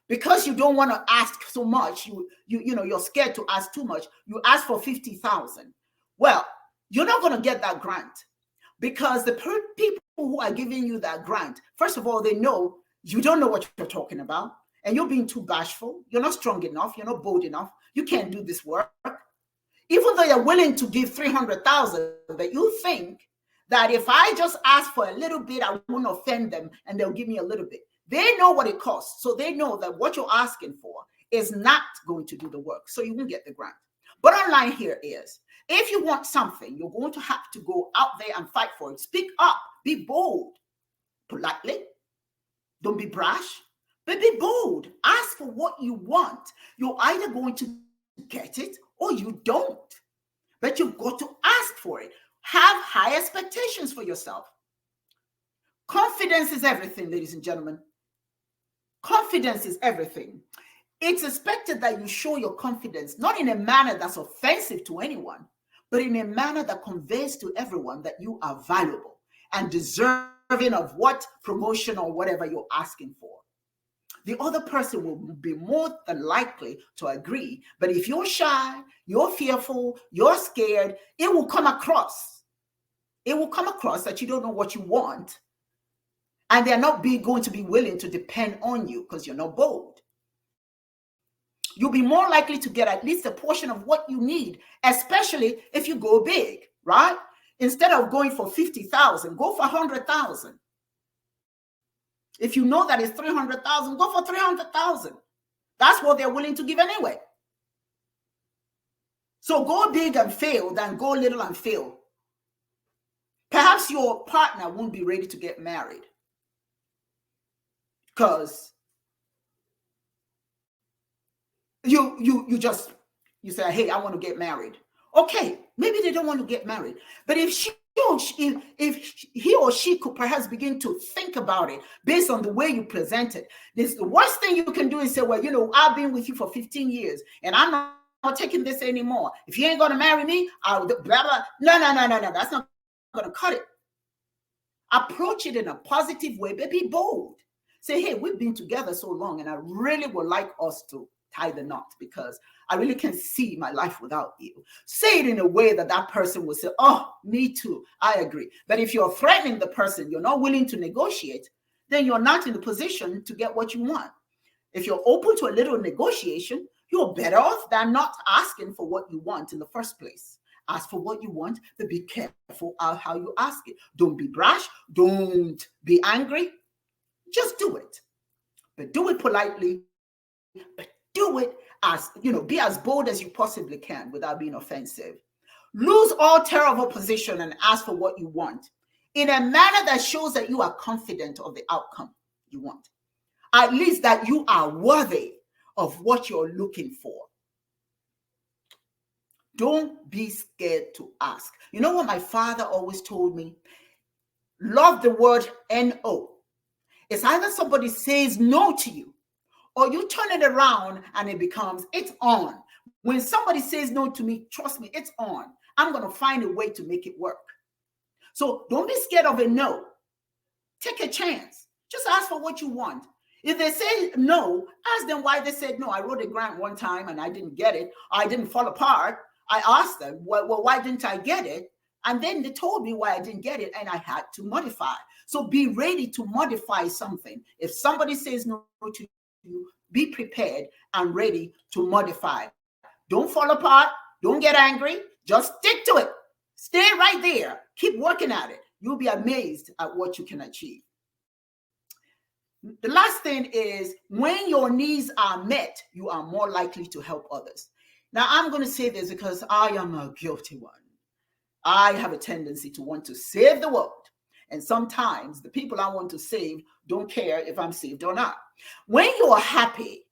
Because you don't want to ask so much, you're scared to ask too much. You ask for $50,000. Well, you're not going to get that grant because the people who are giving you that grant, first of all, they know you don't know what you're talking about and you're being too bashful. You're not strong enough. You're not bold enough. You can't do this work. Even though you're willing to give $300,000, but you think that if I just ask for a little bit, I won't offend them and they'll give me a little bit. They know what it costs. So they know that what you're asking for is not going to do the work. So you won't get the grant. Bottom line here is, if you want something, you're going to have to go out there and fight for it. Speak up, be bold, politely. Don't be brash, but be bold. Ask for what you want. You're either going to get it or you don't, but you've got to ask for it. Have high expectations for yourself. Confidence is everything, ladies and gentlemen. Confidence is everything. It's expected that you show your confidence, not in a manner that's offensive to anyone, but in a manner that conveys to everyone that you are valuable and deserving of what promotion or whatever you're asking for. The other person will be more than likely to agree. But if you're shy, you're fearful, you're scared, it will come across. It will come across that you don't know what you want. And they're not going to be willing to depend on you because you're not bold. You'll be more likely to get at least a portion of what you need, especially if you go big, right? Instead of going for $50,000, go for $100,000. If you know that it's 300,000, go for 300,000. That's what they're willing to give anyway. So go big and fail than go little and fail. Perhaps your partner won't be ready to get married because you say, hey, I want to get married. Okay, maybe they don't want to get married, but if he or she could perhaps begin to think about it based on the way you present it, this the worst thing you can do is say, well, I've been with you for 15 years and I'm not taking this anymore. If you ain't going to marry me, I'll blah, blah. No. That's not going to cut it. Approach it in a positive way, but be bold. Say, hey, we've been together so long and I really would like us to tie the knot because I really can't see my life without you. Say it in a way that person will say, oh, me too, I agree. But if you're threatening the person, you're not willing to negotiate, then you're not in the position to get what you want. If you're open to a little negotiation, you're better off than not asking for what you want in the first place. Ask for what you want, but be careful how you ask it. Don't be brash. Don't be angry. Just do it. But do it politely. But do it as, be as bold as you possibly can without being offensive. Lose all terror of opposition and ask for what you want in a manner that shows that you are confident of the outcome you want. At least that you are worthy of what you're looking for. Don't be scared to ask. You know what my father always told me? Love the word no. It's either somebody says no to you or you turn it around and it becomes, it's on. When somebody says no to me, trust me, it's on. I'm going to find a way to make it work. So don't be scared of a no. Take a chance. Just ask for what you want. If they say no, ask them why they said no. I wrote a grant one time and I didn't get it. I didn't fall apart. I asked them, well, why didn't I get it? And then they told me why I didn't get it and I had to modify. So be ready to modify something. If somebody says no to you, be prepared and ready to modify. Don't fall apart. Don't get angry. Just stick to it. Stay right there. Keep working at it. You'll be amazed at what you can achieve. The last thing is when your needs are met, you are more likely to help others. Now, I'm going to say this because I am a guilty one. I have a tendency to want to save the world. And sometimes the people I want to save don't care if I'm saved or not. When you're happy,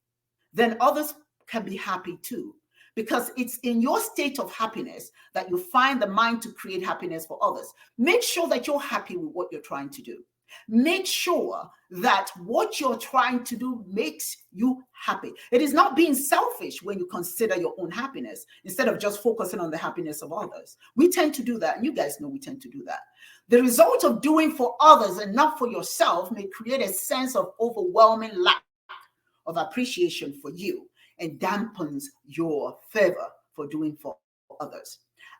then others can be happy too. Because it's in your state of happiness that you find the mind to create happiness for others. Make sure that you're happy with what you're trying to do. Make sure that what you're trying to do makes you happy. It is not being selfish when you consider your own happiness instead of just focusing on the happiness of others. We tend to do that, and you guys know we tend to do that. The result of doing for others and not for yourself may create a sense of overwhelming lack of appreciation for you and dampens your fervor for doing for others.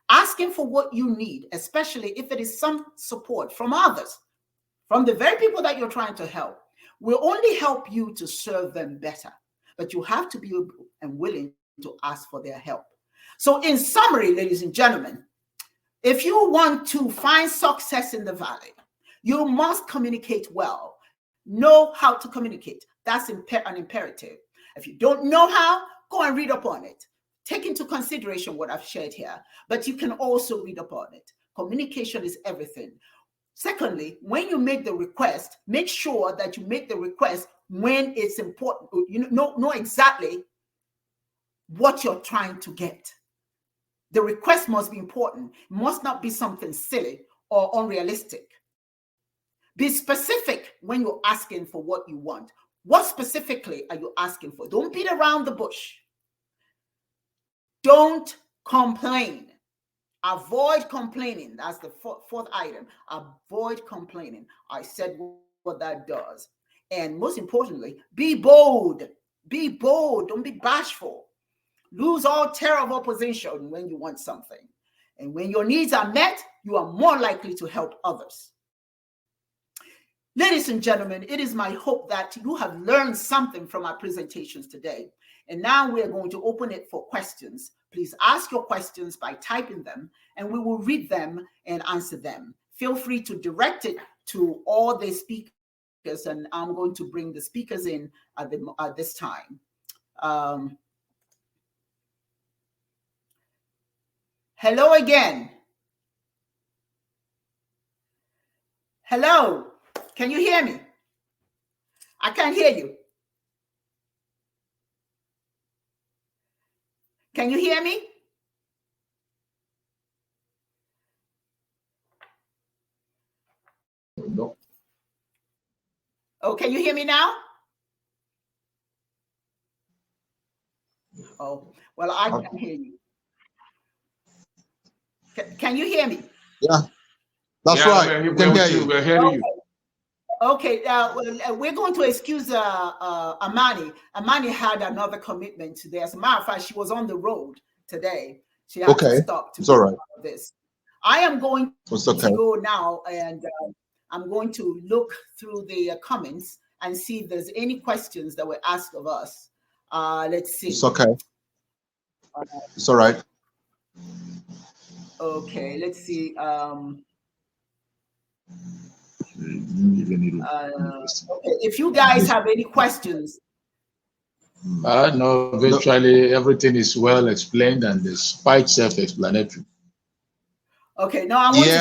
Asking for what you need, especially if it is some support from others, from the very people that you're trying to help, will only help you to serve them better. But you have to be able and willing to ask for their help. So in summary, ladies and gentlemen, if you want to find success in the valley, you must communicate well. Know how to communicate. That's an imperative. If you don't know how, go and read up on it. Take into consideration what I've shared here, but you can also read up on it. Communication is everything. Secondly, when you make the request, make sure that you make the request when it's important. You know exactly what you're trying to get. The request must be important. It must not be something silly or unrealistic. Be specific when you're asking for what you want. What specifically are you asking for? Don't beat around the bush. Don't complain. Avoid complaining. That's the fourth item. Avoid complaining. I said what that does. And most importantly, be bold. Be bold. Don't be bashful. Lose all terror of opposition when you want something. And when your needs are met, you are more likely to help others. Ladies and gentlemen, it is my hope that you have learned something from our presentations today. And now we are going to open it for questions. Please ask your questions by typing them, and we will read them and answer them. Feel free to direct it to all the speakers and I'm going to bring the speakers in at this time. Hello again. Hello, can you hear me? I can't hear you. Can you hear me? No. Oh, can you hear me now? Oh, well, I can hear you. Can you hear me? Yeah, that's right. We can hear you. We're hearing you. Okay, we're going to excuse Amani. Amani had another commitment today. As a matter of fact, she was on the road today. She had to stop to all right. This. I am going It's okay. to go now, and I'm going to look through the comments and see if there's any questions that were asked of us. Let's see. It's okay. It's all right. Okay, let's see. Okay, if you guys have any questions. No, virtually everything is well explained and is quite self-explanatory. Okay, now I want to see.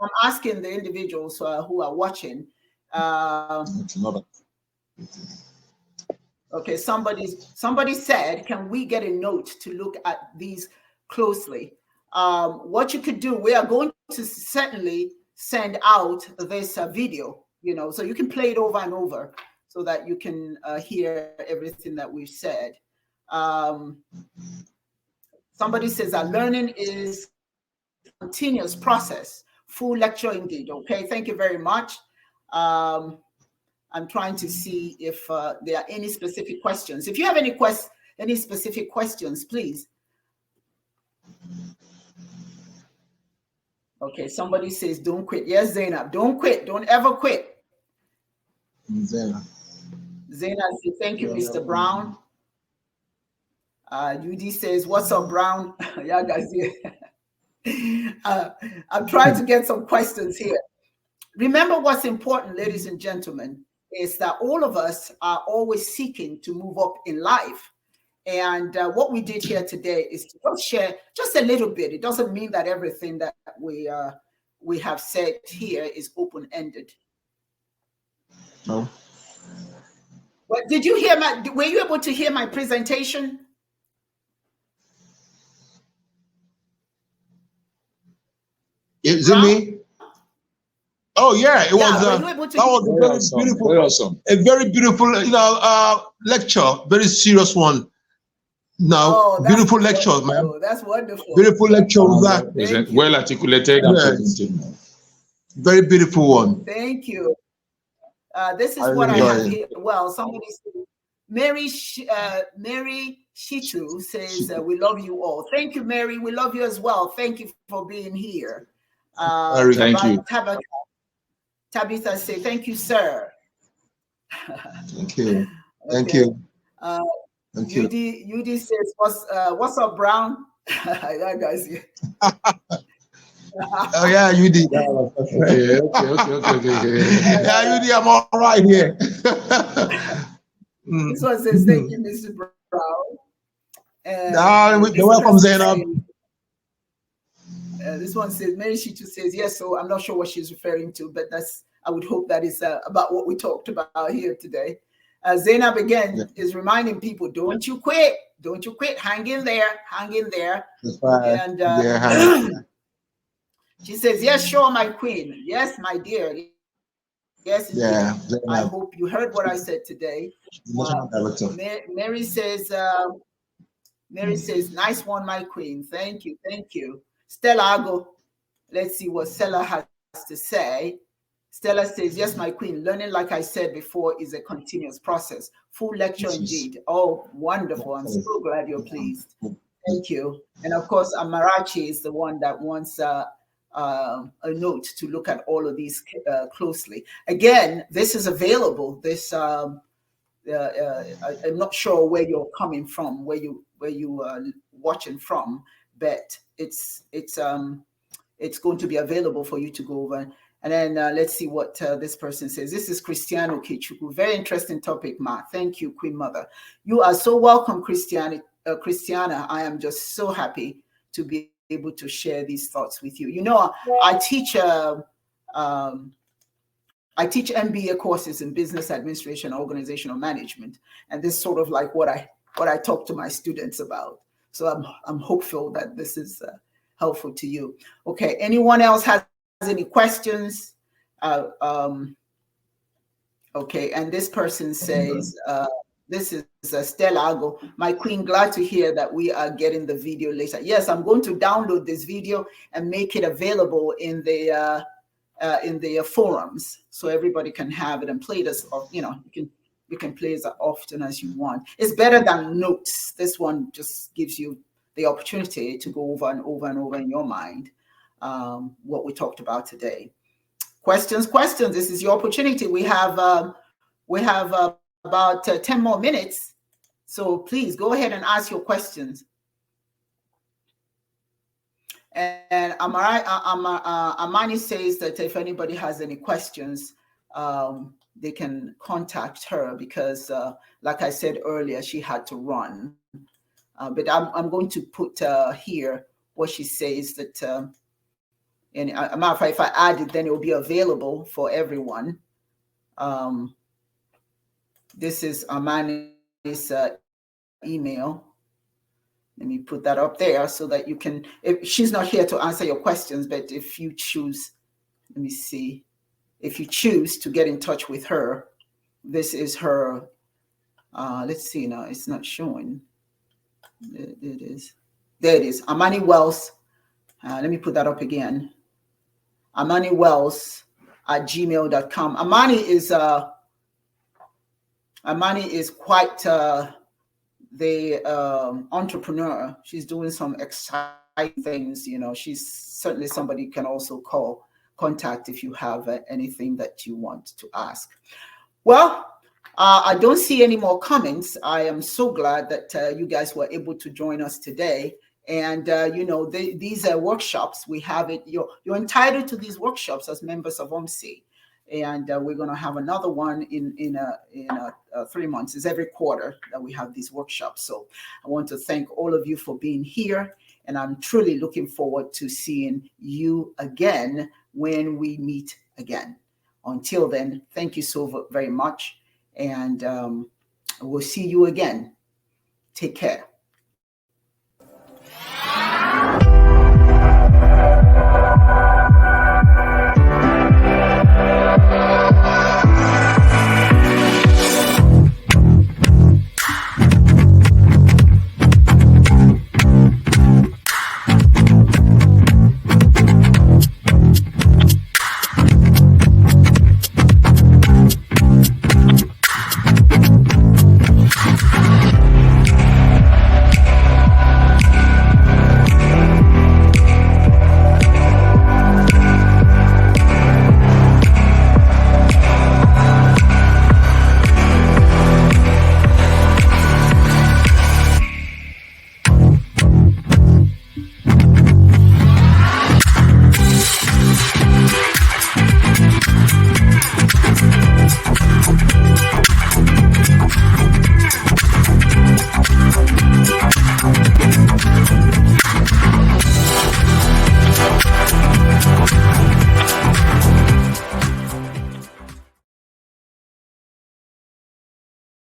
I'm asking the individuals who are watching. Okay, somebody said, can we get a note to look at these closely? What you could do, we are going to certainly send out this video, so you can play it over and over so that you can hear everything that we've said. Somebody says that learning is a continuous process, full lecture indeed. Okay, thank you very much. I'm trying to see if there are any specific questions. If you have any specific questions, please. Okay, somebody says, don't quit. Yes, Zainab, don't quit. Don't ever quit. Zainab says, thank you, Mr. Brown. UD says, what's up, Brown? Yeah, guys. I'm trying to get some questions here. Remember what's important, ladies and gentlemen, is that all of us are always seeking to move up in life. And what we did here today is to just share just a little bit. It doesn't mean that everything that we have said here is open-ended. No. But did you hear were you able to hear my presentation? Is it me? Oh yeah, it was. That was a very beautiful, very awesome. A very beautiful, lecture. Very serious one. No, beautiful lecture, man. Oh, that's wonderful. Beautiful lecture. Well articulated. Yes. Very beautiful one. Thank you. This is what I have here. Well, somebody said, Mary Shitu says, we love you all. Thank you, Mary. We love you as well. Thank you for being here. Thank you. Tabitha say, thank you, sir. Thank you. Thank you. Thank you. UD says, what's up, Brown? That guy's here. Oh yeah, UD. Okay. Yeah, UD, I'm all right here. This one says, thank you, Mr. Brown. You're welcome, Zainab. This one says, Mary Shitu says, yes, so I'm not sure what she's referring to, but I would hope that is about what we talked about here today. Zainab again is reminding people, don't you quit, hang in there. That's right. And she says, yes, sure, my queen. Yes, my dear. Yes, yeah. I hope you heard what I said today. Mary says, nice one, my queen. Thank you. Stella Ago, let's see what Stella has to say. Stella says, yes, my queen, learning, like I said before, is a continuous process. Full lecture indeed. Oh, wonderful. I'm so glad you're pleased. Thank you. And of course, Amarachi is the one that wants a note to look at all of these closely. Again, this is available. I'm not sure where you're coming from, where you are watching from, but it's going to be available for you to go over And then let's see what this person says. This is Cristiano Kichuku. Very interesting topic, Ma. Thank you, Queen Mother. You are so welcome, Christiana. I am just so happy to be able to share these thoughts with you. You know, I teach MBA courses in business administration, organizational management, and this is sort of like what I talk to my students about. So I'm hopeful that this is helpful to you. Okay, anyone else has any questions? Okay, and this person says, this is Stella Ago. My queen, glad to hear that we are getting the video later. Yes, I'm going to download this video and make it available in the forums so everybody can have it and play this. You know, you can play as often as you want. It's better than notes. This one just gives you the opportunity to go over and over and over in your mind what we talked about today. Questions. This is your opportunity. We have about 10 more minutes, so please go ahead and ask your questions. And Amani says that if anybody has any questions, they can contact her because, like I said earlier, she had to run. But I'm going to put here what she says that, and a matter of fact, if I add it, then it will be available for everyone. This is Amani's email. Let me put that up there so that you can, if she's not here to answer your questions, but if you choose, let me see, if you choose to get in touch with her, this is her, let's see now, it's not showing. It is. There it is, Amani Wells. Let me put that up again. AmaniWells@gmail.com. Amani is quite the entrepreneur. She's doing some exciting things. You know, she's certainly somebody you can also contact if you have anything that you want to ask. Well, I don't see any more comments. I am so glad that you guys were able to join us today. And you know, these are workshops. We have it. You're entitled to these workshops as members of OMSI. And we're going to have another one in 3 months. It's every quarter that we have these workshops. So I want to thank all of you for being here. And I'm truly looking forward to seeing you again when we meet again. Until then, thank you so very much. And we'll see you again. Take care.